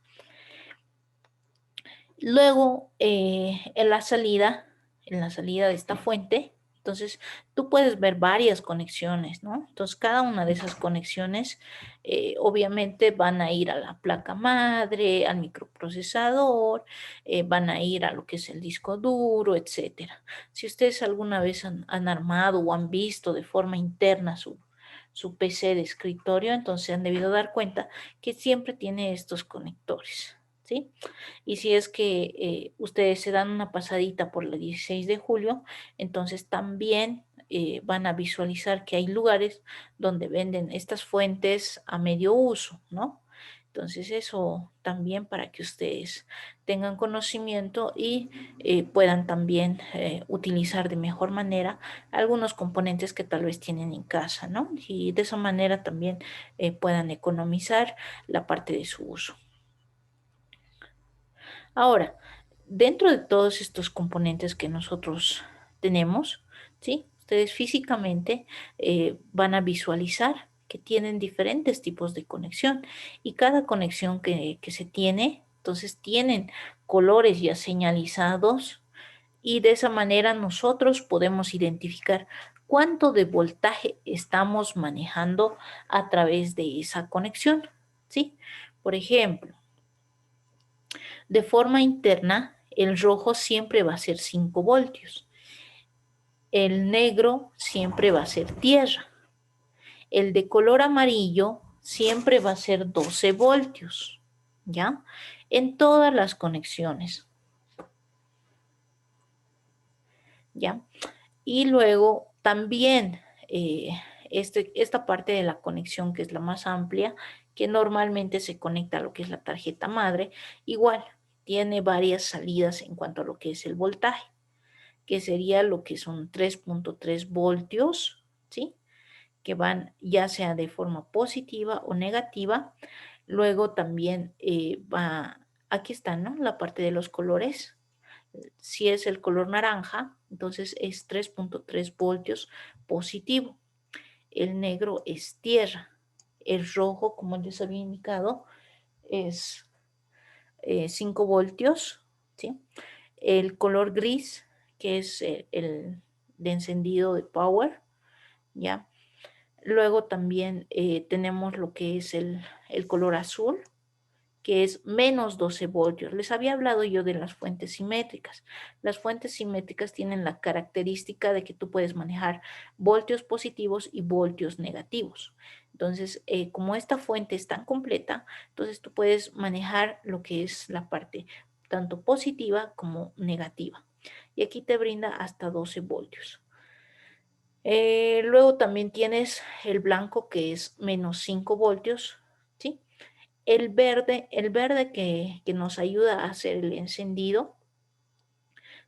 Luego, en la salida de esta fuente, Entonces, tú puedes ver varias conexiones, ¿no? Entonces, cada una de esas conexiones obviamente van a ir a la placa madre, al microprocesador, van a ir a lo que es el disco duro, etcétera. Si ustedes alguna vez han armado o han visto de forma interna su PC de escritorio, entonces han debido dar cuenta que siempre tiene estos conectores, ¿sí? Y si es que ustedes se dan una pasadita por la 16 de julio, entonces también van a visualizar que hay lugares donde venden estas fuentes a medio uso, ¿no? Entonces eso también para que ustedes tengan conocimiento y puedan también utilizar de mejor manera algunos componentes que tal vez tienen en casa, ¿no? Y de esa manera también puedan economizar la parte de su uso. Ahora, dentro de todos estos componentes que nosotros tenemos, ¿sí? Ustedes físicamente van a visualizar que tienen diferentes tipos de conexión y cada conexión que se tiene, entonces tienen colores ya señalizados y de esa manera nosotros podemos identificar cuánto de voltaje estamos manejando a través de esa conexión, ¿sí? Por ejemplo, de forma interna, el rojo siempre va a ser 5 voltios. El negro siempre va a ser tierra. El de color amarillo siempre va a ser 12 voltios, ¿ya? En todas las conexiones, ¿ya? Y luego también esta parte de la conexión que es la más amplia, que normalmente se conecta a lo que es la tarjeta madre, igual tiene varias salidas en cuanto a lo que es el voltaje, que sería lo que son 3.3 voltios, ¿sí? Que van ya sea de forma positiva o negativa. Luego también aquí está, ¿no? La parte de los colores. Si es el color naranja, entonces es 3.3 voltios positivo. El negro es tierra. El rojo, como les había indicado, es 5 voltios, ¿sí? El color gris, que es el de encendido de power, ¿ya? Luego también tenemos lo que es el color azul, que es menos 12 voltios. Les había hablado yo de las fuentes simétricas. Las fuentes simétricas tienen la característica de que tú puedes manejar voltios positivos y voltios negativos. Entonces, como esta fuente es tan completa, entonces tú puedes manejar lo que es la parte tanto positiva como negativa. Y aquí te brinda hasta 12 voltios. Luego también tienes el blanco que es menos 5 voltios, ¿sí? El verde que nos ayuda a hacer el encendido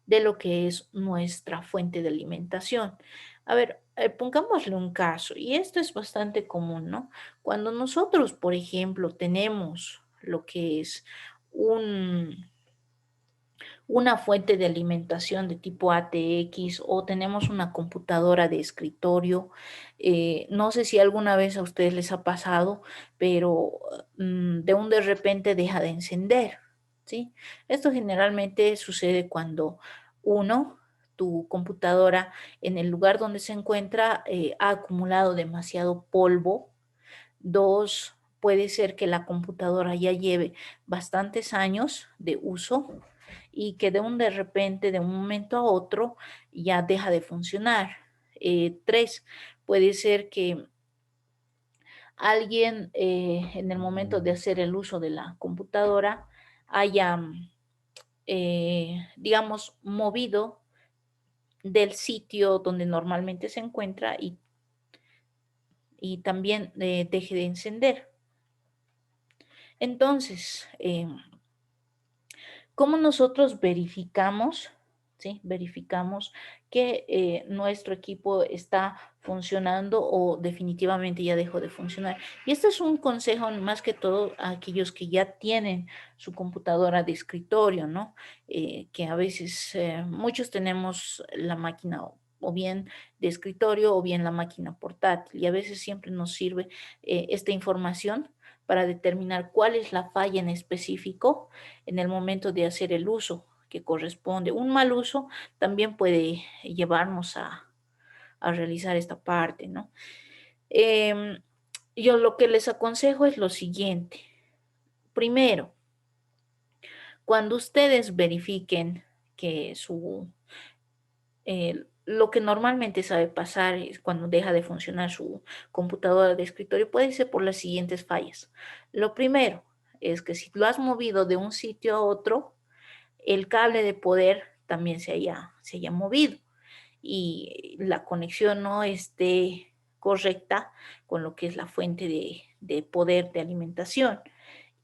de lo que es nuestra fuente de alimentación. A ver, pongámosle un caso, y esto es bastante común, ¿no? Cuando nosotros, por ejemplo, tenemos lo que es una fuente de alimentación de tipo ATX o tenemos una computadora de escritorio. No sé si alguna vez a ustedes les ha pasado, pero de repente deja de encender, ¿sí? Esto generalmente sucede cuando tu computadora en el lugar donde se encuentra ha acumulado demasiado polvo. Dos, puede ser que la computadora ya lleve bastantes años de uso y que de repente, de un momento a otro, ya deja de funcionar. Tres, puede ser que alguien en el momento de hacer el uso de la computadora haya, digamos, movido del sitio donde normalmente se encuentra y también deje de encender. Entonces, ¿cómo nosotros verificamos, ¿sí? Verificamos que nuestro equipo está funcionando o definitivamente ya dejó de funcionar? Y este es un consejo más que todo a aquellos que ya tienen su computadora de escritorio, ¿no? Que a veces muchos tenemos la máquina o bien de escritorio o bien la máquina portátil y a veces siempre nos sirve esta información para determinar cuál es la falla en específico en el momento de hacer el uso que corresponde. Un mal uso también puede llevarnos a realizar esta parte, ¿no? Yo lo que les aconsejo es lo siguiente. Primero, cuando ustedes verifiquen que lo que normalmente sabe pasar es cuando deja de funcionar su computadora de escritorio, puede ser por las siguientes fallas. Lo primero es que si lo has movido de un sitio a otro, el cable de poder también se haya movido y la conexión no esté correcta con lo que es la fuente de poder de alimentación.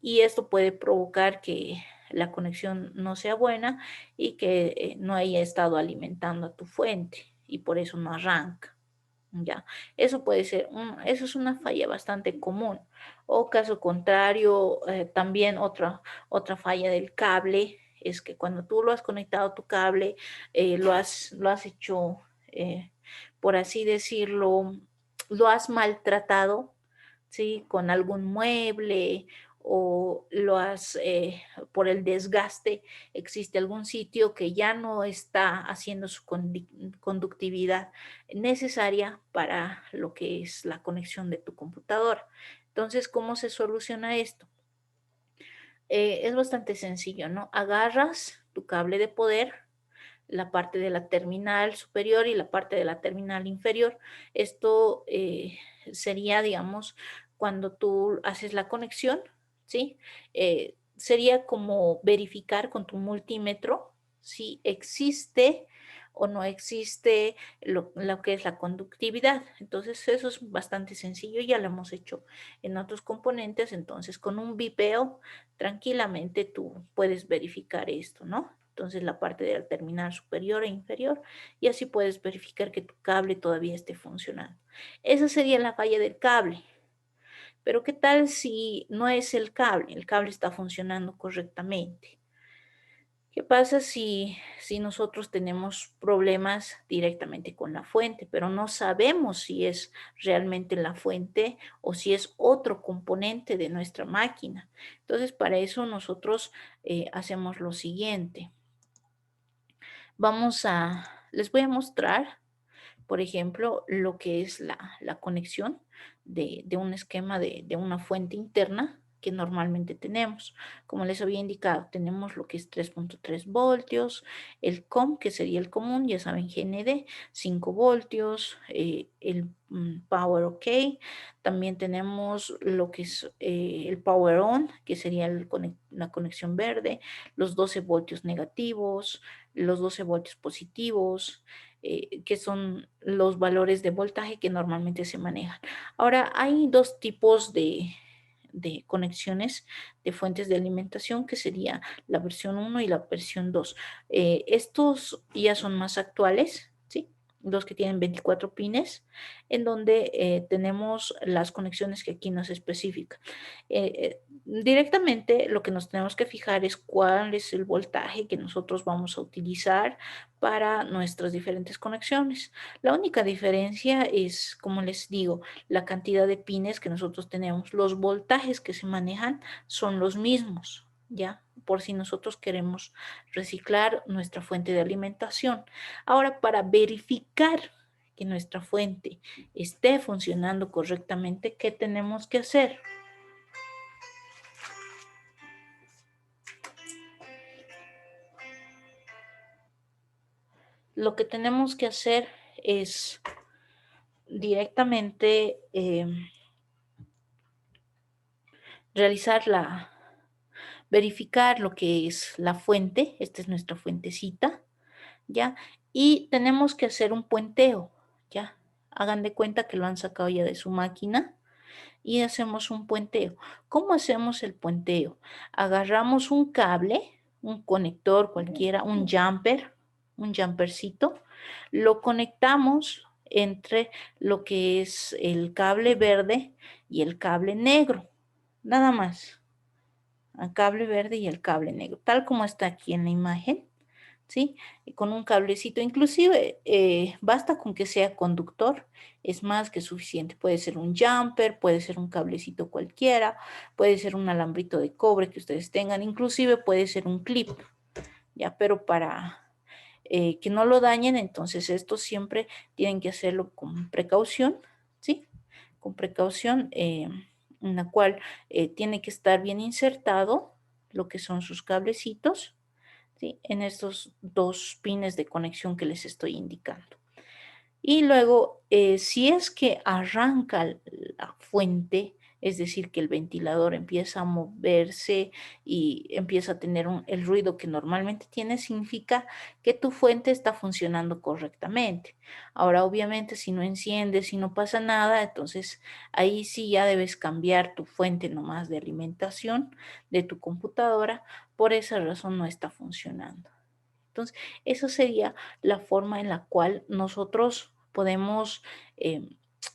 Y esto puede provocar que la conexión no sea buena y que no haya estado alimentando a tu fuente y por eso no arranca. Ya, eso puede ser, eso es una falla bastante común. O caso contrario, también otra falla del cable es que cuando tú lo has conectado a tu cable, lo has hecho, por así decirlo, lo has maltratado, ¿sí? Con algún mueble o por el desgaste, existe algún sitio que ya no está haciendo su conductividad necesaria para lo que es la conexión de tu computadora. Entonces, ¿cómo se soluciona esto? Es bastante sencillo, ¿no? Agarras tu cable de poder, la parte de la terminal superior y la parte de la terminal inferior. Esto sería, digamos, cuando tú haces la conexión, ¿sí? Sería como verificar con tu multímetro si existe o no existe lo que es la conductividad. Entonces, eso es bastante sencillo, ya lo hemos hecho en otros componentes. Entonces, con un vipeo, tranquilamente tú puedes verificar esto, ¿no? Entonces la parte de la terminal superior e inferior, y así puedes verificar que tu cable todavía esté funcionando. Esa sería la falla del cable. Pero ¿qué tal si no es el cable? El cable está funcionando correctamente. ¿Qué pasa si nosotros tenemos problemas directamente con la fuente, pero no sabemos si es realmente la fuente o si es otro componente de nuestra máquina? Entonces, para eso nosotros hacemos lo siguiente. Les voy a mostrar, por ejemplo, lo que es la conexión de un esquema de una fuente interna que normalmente tenemos. Como les había indicado, tenemos lo que es 3.3 voltios, el COM, que sería el común, ya saben, GND, 5 voltios, el Power OK. También tenemos lo que es el Power On, que sería la conexión verde, los 12 voltios negativos, los 12 voltios positivos, que son los valores de voltaje que normalmente se manejan. Ahora, hay dos tipos de conexiones de fuentes de alimentación, que sería la versión 1 y la versión 2. Estos ya son más actuales, ¿sí? Los que tienen 24 pines, en donde tenemos las conexiones que aquí nos especifican. Directamente lo que nos tenemos que fijar es cuál es el voltaje que nosotros vamos a utilizar para nuestras diferentes conexiones. La única diferencia es, como les digo, la cantidad de pines que nosotros tenemos. Los voltajes que se manejan son los mismos, ¿ya? Por si nosotros queremos reciclar nuestra fuente de alimentación. Ahora, para verificar que nuestra fuente esté funcionando correctamente, ¿qué tenemos que hacer? Lo que tenemos que hacer es directamente verificar lo que es la fuente. Esta es nuestra fuentecita, ¿ya? Y tenemos que hacer un puenteo, ¿ya? Hagan de cuenta que lo han sacado ya de su máquina y hacemos un puenteo. ¿Cómo hacemos el puenteo? Agarramos un cable, un conector cualquiera, un jumpercito, lo conectamos entre lo que es el cable verde y el cable negro, nada más. El cable verde y el cable negro, tal como está aquí en la imagen, ¿sí? Y con un cablecito, inclusive basta con que sea conductor, es más que suficiente. Puede ser un jumper, puede ser un cablecito cualquiera, puede ser un alambrito de cobre que ustedes tengan, inclusive puede ser un clip, ¿ya? Pero que no lo dañen. Entonces esto siempre tienen que hacerlo con precaución, ¿sí? Con precaución, en la cual tiene que estar bien insertado lo que son sus cablecitos, ¿sí? En estos dos pines de conexión que les estoy indicando. Y luego, si es que arranca la fuente, es decir, que el ventilador empieza a moverse y empieza a tener el ruido que normalmente tiene, significa que tu fuente está funcionando correctamente. Ahora, obviamente, si no enciende, si no pasa nada, entonces ahí sí ya debes cambiar tu fuente nomás de alimentación de tu computadora. Por esa razón no está funcionando. Entonces, esa sería la forma en la cual nosotros podemos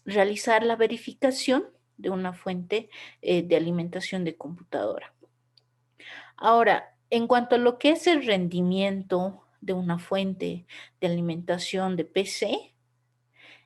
realizar la verificación de una fuente de alimentación de computadora. Ahora, en cuanto a lo que es el rendimiento de una fuente de alimentación de PC,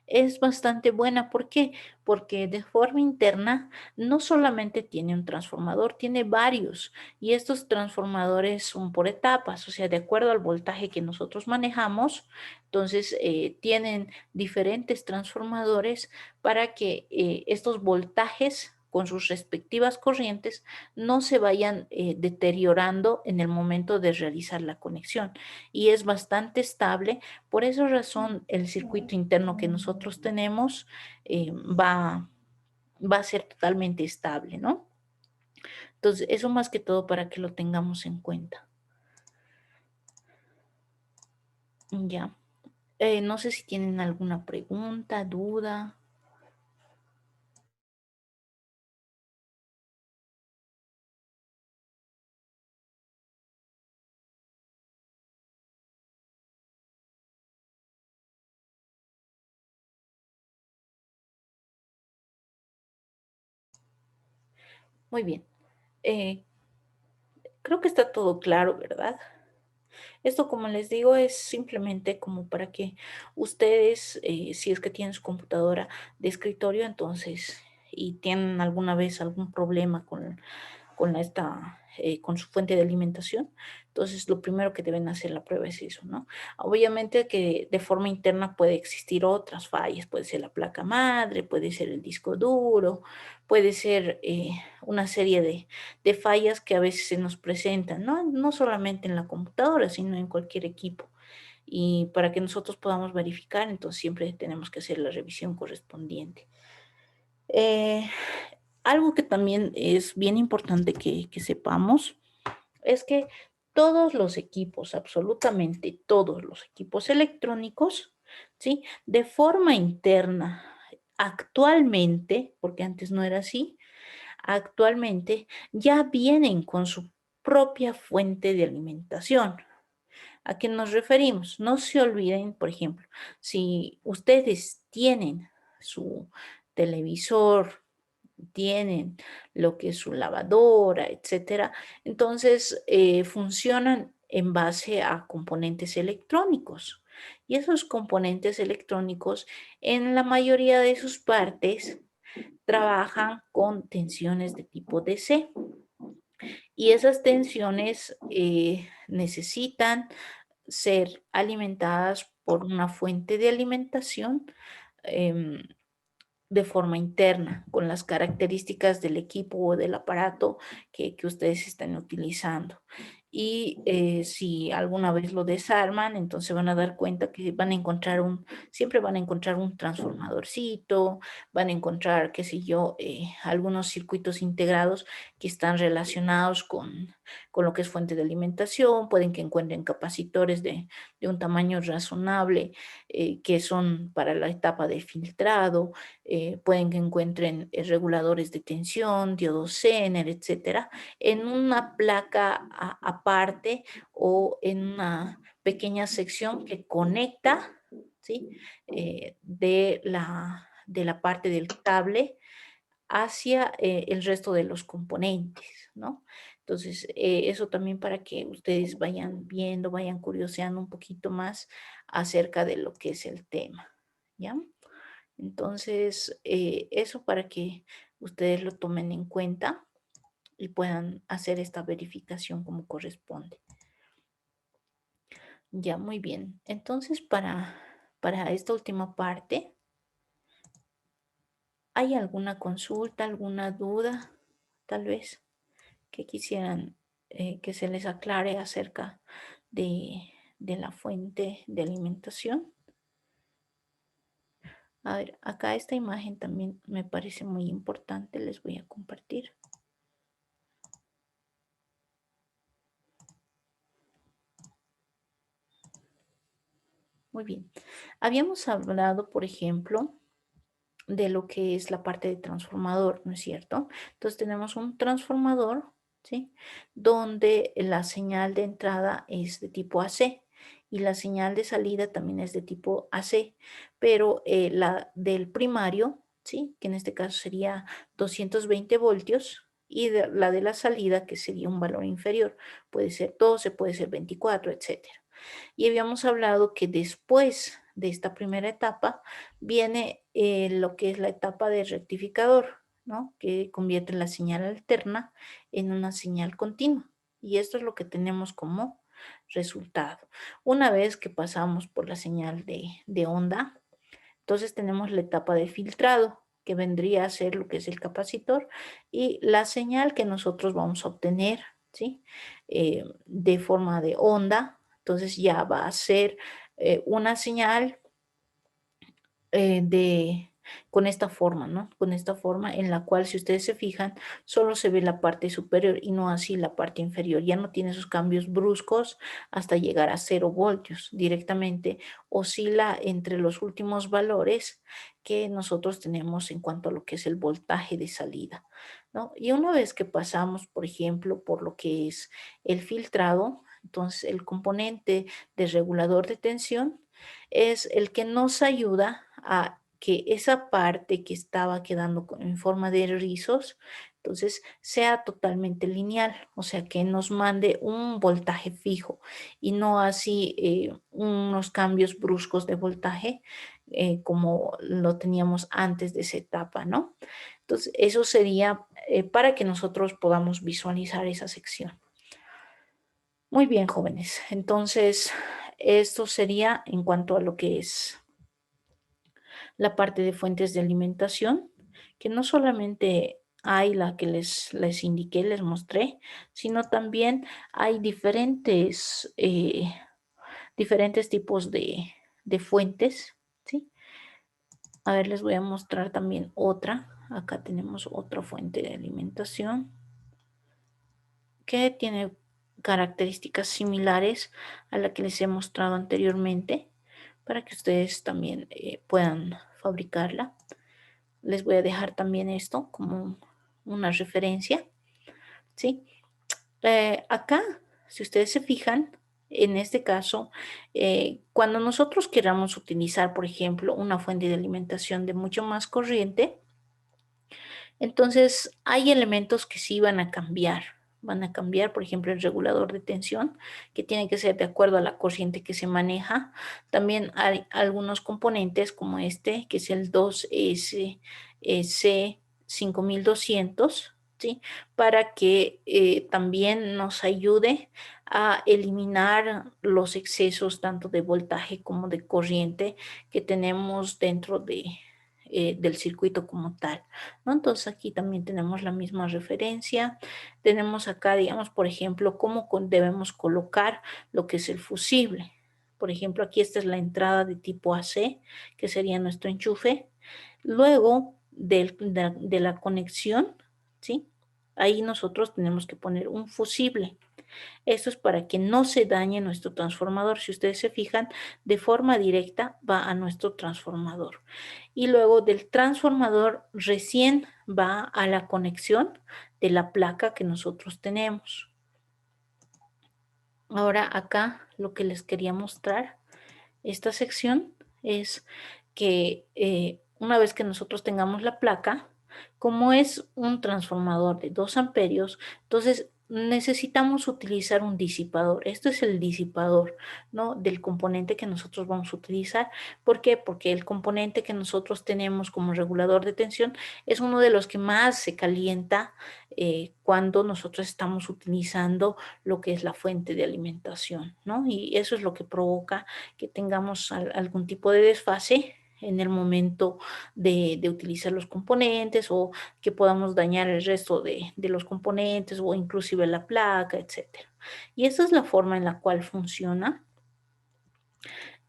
es bastante buena. ¿Por qué? Porque de forma interna no solamente tiene un transformador, tiene varios. Y estos transformadores son por etapas, o sea, de acuerdo al voltaje que nosotros manejamos. Entonces, tienen diferentes transformadores para que estos voltajes con sus respectivas corrientes no se vayan deteriorando en el momento de realizar la conexión. Y es bastante estable. Por esa razón, el circuito interno que nosotros tenemos va a ser totalmente estable, ¿no? Entonces, eso más que todo para que lo tengamos en cuenta. Ya. No sé si tienen alguna pregunta, duda. Muy bien. Creo que está todo claro, ¿verdad? Esto, como les digo, es simplemente como para que ustedes, si es que tienen su computadora de escritorio, entonces, y tienen alguna vez algún problema con su fuente de alimentación, entonces lo primero que deben hacer la prueba es eso, ¿no? Obviamente que de forma interna puede existir otras fallas, puede ser la placa madre, puede ser el disco duro, puede ser una serie de fallas que a veces se nos presentan, ¿no? No solamente en la computadora, sino en cualquier equipo. Y para que nosotros podamos verificar, entonces siempre tenemos que hacer la revisión correspondiente. Algo que también es bien importante que sepamos es que todos los equipos, absolutamente todos los equipos electrónicos, ¿sí? De forma interna, actualmente, porque antes no era así, actualmente ya vienen con su propia fuente de alimentación. ¿A qué nos referimos? No se olviden, por ejemplo, si ustedes tienen su televisor, tienen lo que es su lavadora, etcétera, entonces funcionan en base a componentes electrónicos. Y esos componentes electrónicos, en la mayoría de sus partes, trabajan con tensiones de tipo DC. Y esas tensiones necesitan ser alimentadas por una fuente de alimentación em, de forma interna, con las características del equipo o del aparato que ustedes están utilizando. Y si alguna vez lo desarman, entonces van a dar cuenta que van a encontrar siempre van a encontrar un transformadorcito, van a encontrar, qué sé yo, algunos circuitos integrados que están relacionados con lo que es fuente de alimentación, pueden que encuentren capacitores de un tamaño razonable que son para la etapa de filtrado, pueden que encuentren reguladores de tensión, diodos Zener, etcétera, en una placa aparte o en una pequeña sección que conecta, ¿sí? De la parte del cable hacia el resto de los componentes, ¿no? Entonces, eso también para que ustedes vayan viendo, vayan curioseando un poquito más acerca de lo que es el tema, ¿ya? Entonces, eso para que ustedes lo tomen en cuenta y puedan hacer esta verificación como corresponde. Ya, muy bien. Entonces, para esta última parte, ¿hay alguna consulta, alguna duda, tal vez, que quisieran que se les aclare acerca de la fuente de alimentación? A ver, acá esta imagen también me parece muy importante, les voy a compartir. Muy bien. Habíamos hablado, por ejemplo, de lo que es la parte de transformador, ¿no es cierto? Entonces tenemos un transformador, ¿sí? Donde la señal de entrada es de tipo AC y la señal de salida también es de tipo AC, pero la del primario, ¿sí? Que en este caso sería 220 voltios y la de la salida que sería un valor inferior, puede ser 12, puede ser 24, etcétera. Y habíamos hablado que después de esta primera etapa viene lo que es la etapa de rectificador, ¿no? Que convierte la señal alterna en una señal continua. Y esto es lo que tenemos como resultado. Una vez que pasamos por la señal de onda, entonces tenemos la etapa de filtrado, que vendría a ser lo que es el capacitor, y la señal que nosotros vamos a obtener, ¿sí? De forma de onda, entonces ya va a ser una señal con esta forma, ¿no? Con esta forma en la cual, si ustedes se fijan, solo se ve la parte superior y no así la parte inferior. Ya no tiene esos cambios bruscos hasta llegar a 0 voltios. Directamente oscila entre los últimos valores que nosotros tenemos en cuanto a lo que es el voltaje de salida, ¿no? Y una vez que pasamos, por ejemplo, por lo que es el filtrado, entonces el componente de regulador de tensión es el que nos ayuda a que esa parte que estaba quedando en forma de rizos, entonces sea totalmente lineal, o sea que nos mande un voltaje fijo y no así unos cambios bruscos de voltaje como lo teníamos antes de esa etapa, ¿no? Entonces eso sería para que nosotros podamos visualizar esa sección. Muy bien, jóvenes. Entonces, esto sería en cuanto a lo que es la parte de fuentes de alimentación, que no solamente hay la que les indiqué, les mostré, sino también hay diferentes tipos de fuentes, ¿sí? A ver, les voy a mostrar también otra. Acá tenemos otra fuente de alimentación que tiene características similares a la que les he mostrado anteriormente para que ustedes también puedan fabricarla. Les voy a dejar también esto como una referencia, ¿sí? Acá, si ustedes se fijan, en este caso, cuando nosotros queramos utilizar, por ejemplo, una fuente de alimentación de mucho más corriente, entonces hay elementos que sí van a cambiar. Van a cambiar, por ejemplo, el regulador de tensión, que tiene que ser de acuerdo a la corriente que se maneja. También hay algunos componentes como este, que es el 2SC5200, ¿sí? Para que también nos ayude a eliminar los excesos tanto de voltaje como de corriente que tenemos dentro del circuito como tal, ¿no? Entonces aquí también tenemos la misma referencia. Tenemos acá, digamos, por ejemplo, cómo debemos colocar lo que es el fusible. Por ejemplo, aquí esta es la entrada de tipo AC, que sería nuestro enchufe. Luego de la conexión, ¿sí? Ahí nosotros tenemos que poner un fusible. Esto es para que no se dañe nuestro transformador. Si ustedes se fijan, de forma directa va a nuestro transformador. Y luego del transformador recién va a la conexión de la placa que nosotros tenemos. Ahora acá lo que les quería mostrar, esta sección, es que una vez que nosotros tengamos la placa, como es un transformador de 2 amperios, entonces necesitamos utilizar un disipador. Esto es el disipador, ¿no? Del componente que nosotros vamos a utilizar. ¿Por qué? Porque el componente que nosotros tenemos como regulador de tensión es uno de los que más se calienta cuando nosotros estamos utilizando lo que es la fuente de alimentación, ¿no? Y eso es lo que provoca que tengamos algún tipo de desfase en el momento de utilizar los componentes, o que podamos dañar el resto de los componentes, o inclusive la placa, etcétera. Y esa es la forma en la cual funciona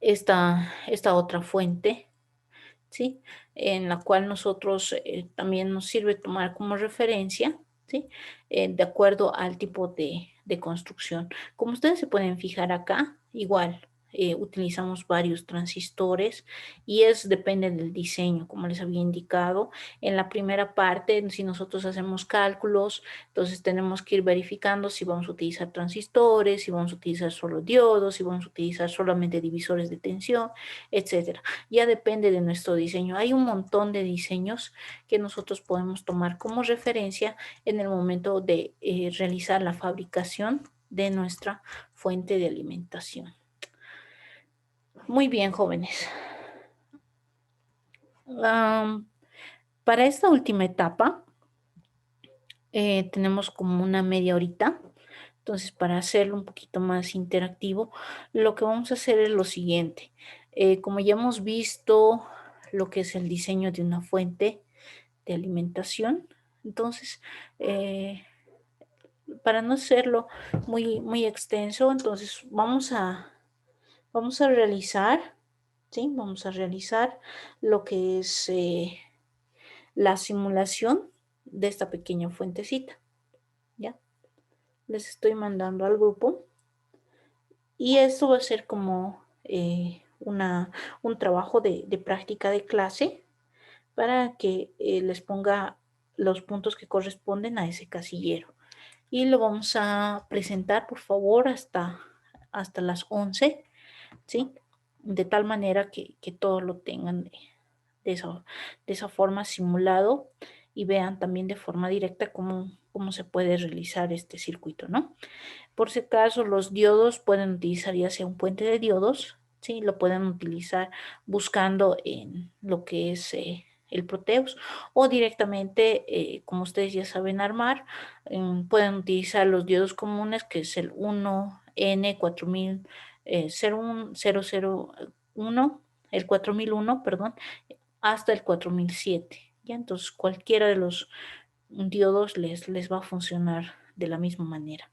esta otra fuente, ¿sí? En la cual nosotros también nos sirve tomar como referencia, ¿sí? De acuerdo al tipo de construcción. Como ustedes se pueden fijar acá, igual utilizamos varios transistores, y depende del diseño, como les había indicado. En la primera parte, si nosotros hacemos cálculos, entonces tenemos que ir verificando si vamos a utilizar transistores, si vamos a utilizar solo diodos, si vamos a utilizar solamente divisores de tensión, etcétera. Ya depende de nuestro diseño. Hay un montón de diseños que nosotros podemos tomar como referencia en el momento de realizar la fabricación de nuestra fuente de alimentación. Muy bien, jóvenes. Para esta última etapa tenemos como una media horita. Entonces, para hacerlo un poquito más interactivo, lo que vamos a hacer es lo siguiente. Como ya hemos visto lo que es el diseño de una fuente de alimentación, entonces, para no hacerlo muy extenso, entonces vamos a realizar, ¿sí? Vamos a realizar lo que es la simulación de esta pequeña fuentecita, ¿ya? Les estoy mandando al grupo. Y esto va a ser como un trabajo de práctica de clase, para que les ponga los puntos que corresponden a ese casillero. Y lo vamos a presentar, por favor, hasta las 11, ¿sí? De tal manera que todos lo tengan de esa forma simulado, y vean también de forma directa cómo se puede realizar este circuito, ¿no? Por si acaso, los diodos pueden utilizar ya sea un puente de diodos, ¿sí? Lo pueden utilizar buscando en lo que es el Proteus, o directamente, como ustedes ya saben armar, pueden utilizar los diodos comunes, que es el 1N4000, 001, el 4001, perdón, hasta el 4007. ¿Ya? Entonces, cualquiera de los diodos les va a funcionar de la misma manera.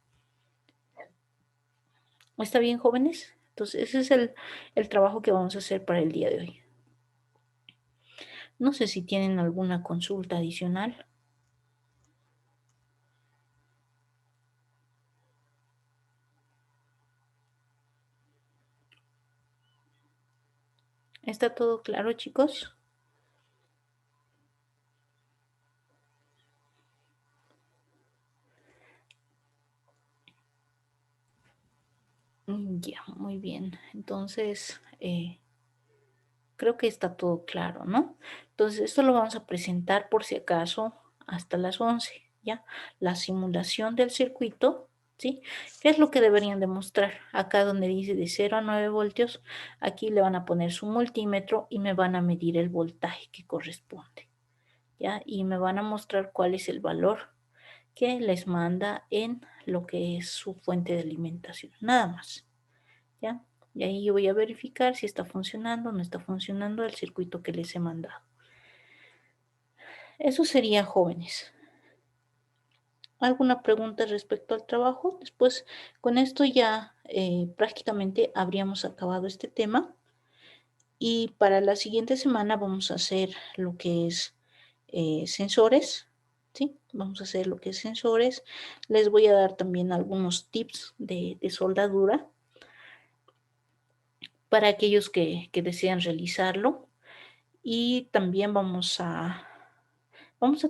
¿Está bien, jóvenes? Entonces, ese es el trabajo que vamos a hacer para el día de hoy. No sé si tienen alguna consulta adicional. ¿Está todo claro, chicos? Ya, muy bien. Entonces, creo que está todo claro, ¿no? Entonces, esto lo vamos a presentar por si acaso hasta las 11, ¿ya? La simulación del circuito, ¿sí? ¿Qué es lo que deberían demostrar? Acá donde dice de 0 a 9 voltios, aquí le van a poner su multímetro y me van a medir el voltaje que corresponde, ¿ya? Y me van a mostrar cuál es el valor que les manda en lo que es su fuente de alimentación, nada más, ¿ya? Y ahí yo voy a verificar si está funcionando o no está funcionando el circuito que les he mandado. Eso sería, jóvenes. ¿Alguna pregunta respecto al trabajo? Después, con esto ya prácticamente habríamos acabado este tema. Y para la siguiente semana vamos a hacer lo que es sensores, ¿sí? Vamos a hacer lo que es sensores. Les voy a dar también algunos tips de soldadura para aquellos que desean realizarlo. Y también vamos a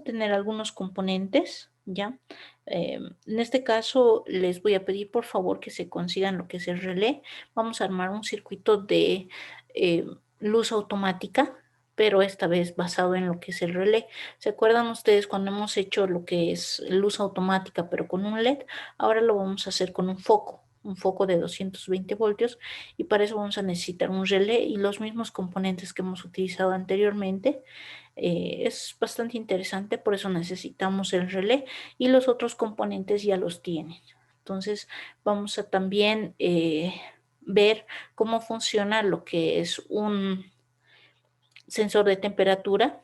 tener algunos componentes, ¿ya? En este caso, les voy a pedir por favor que se consigan lo que es el relé. Vamos a armar un circuito de luz automática, pero esta vez basado en lo que es el relé. ¿Se acuerdan ustedes cuando hemos hecho lo que es luz automática, pero con un LED? Ahora lo vamos a hacer con un foco de 220 voltios, y para eso vamos a necesitar un relé y los mismos componentes que hemos utilizado anteriormente. Es bastante interesante, por eso necesitamos el relé y los otros componentes ya los tienen. Entonces vamos a también ver cómo funciona lo que es un sensor de temperatura.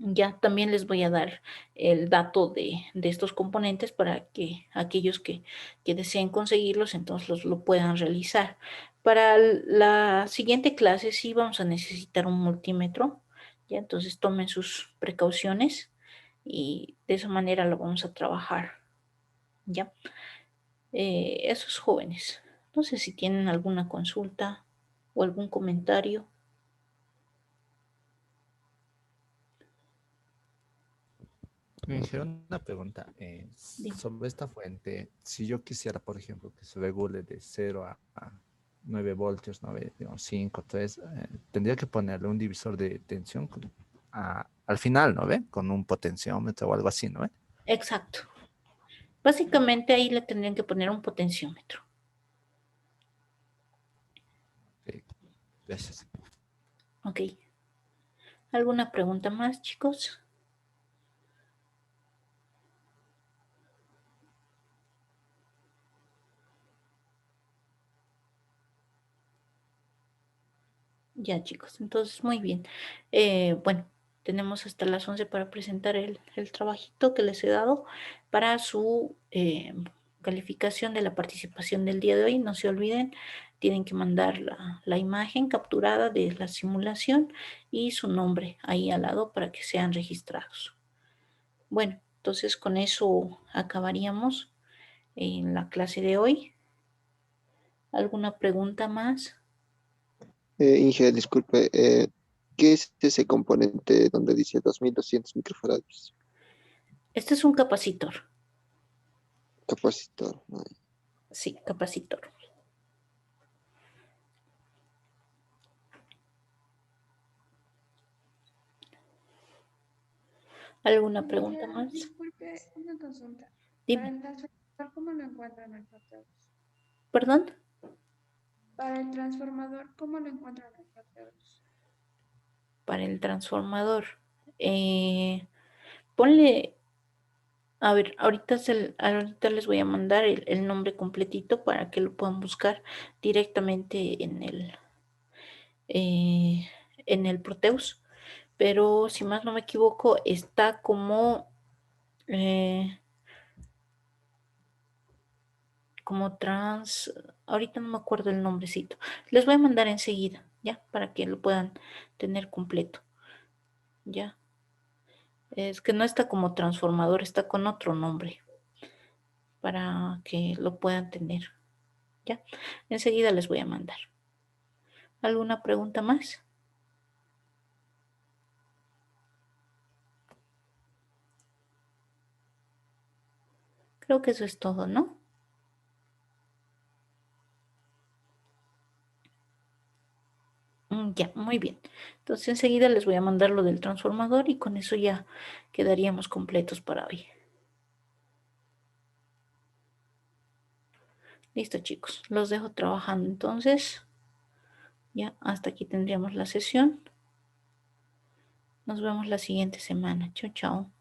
Ya también les voy a dar el dato de estos componentes para que aquellos que deseen conseguirlos, entonces lo puedan realizar. Para la siguiente clase sí vamos a necesitar un multímetro, ya, entonces tomen sus precauciones y de esa manera lo vamos a trabajar, ya. Esos jóvenes, no sé si tienen alguna consulta o algún comentario. Me dijeron una pregunta Dime. sobre esta fuente. Si yo quisiera, por ejemplo, que se regule de 0 a 9 voltios, 9, digamos, 5, 3, tendría que ponerle un divisor de tensión al final, ¿no ve? Con un potenciómetro o algo así, ¿no ve? Exacto. Básicamente ahí le tendrían que poner un potenciómetro. Ok, gracias. Ok. ¿Alguna pregunta más, chicos? Ya, chicos. Entonces, muy bien. Bueno, tenemos hasta las 11 para presentar el trabajito que les he dado para su calificación de la participación del día de hoy. No se olviden, tienen que mandar la imagen capturada de la simulación y su nombre ahí al lado para que sean registrados. Bueno, entonces con eso acabaríamos en la clase de hoy. ¿Alguna pregunta más? Inge, disculpe, ¿qué es ese componente donde dice 2200 microfarads? Este es un capacitor. Capacitor. ¿No? Sí, capacitor. ¿Alguna pregunta más? Disculpe, una consulta. Para Dime. el transformador, ¿cómo lo encuentran el Proteus? ¿Perdón? Para el transformador, ¿cómo lo encuentran el Proteus? Para el transformador. Ponle, a ver, ahorita les voy a mandar el nombre completito para que lo puedan buscar directamente en el Proteus. Pero si más no me equivoco, está eh, como ahorita no me acuerdo el nombrecito. Les voy a mandar enseguida, ¿ya? Para que lo puedan tener completo, ¿ya? Es que no está como transformador, está con otro nombre para que lo puedan tener, ¿ya? Enseguida les voy a mandar. ¿Alguna pregunta más? Creo que eso es todo, ¿no? Ya, muy bien. Entonces enseguida les voy a mandar lo del transformador y con eso ya quedaríamos completos para hoy. Listo, chicos. Los dejo trabajando entonces. Ya, hasta aquí tendríamos la sesión. Nos vemos la siguiente semana. Chao, chao.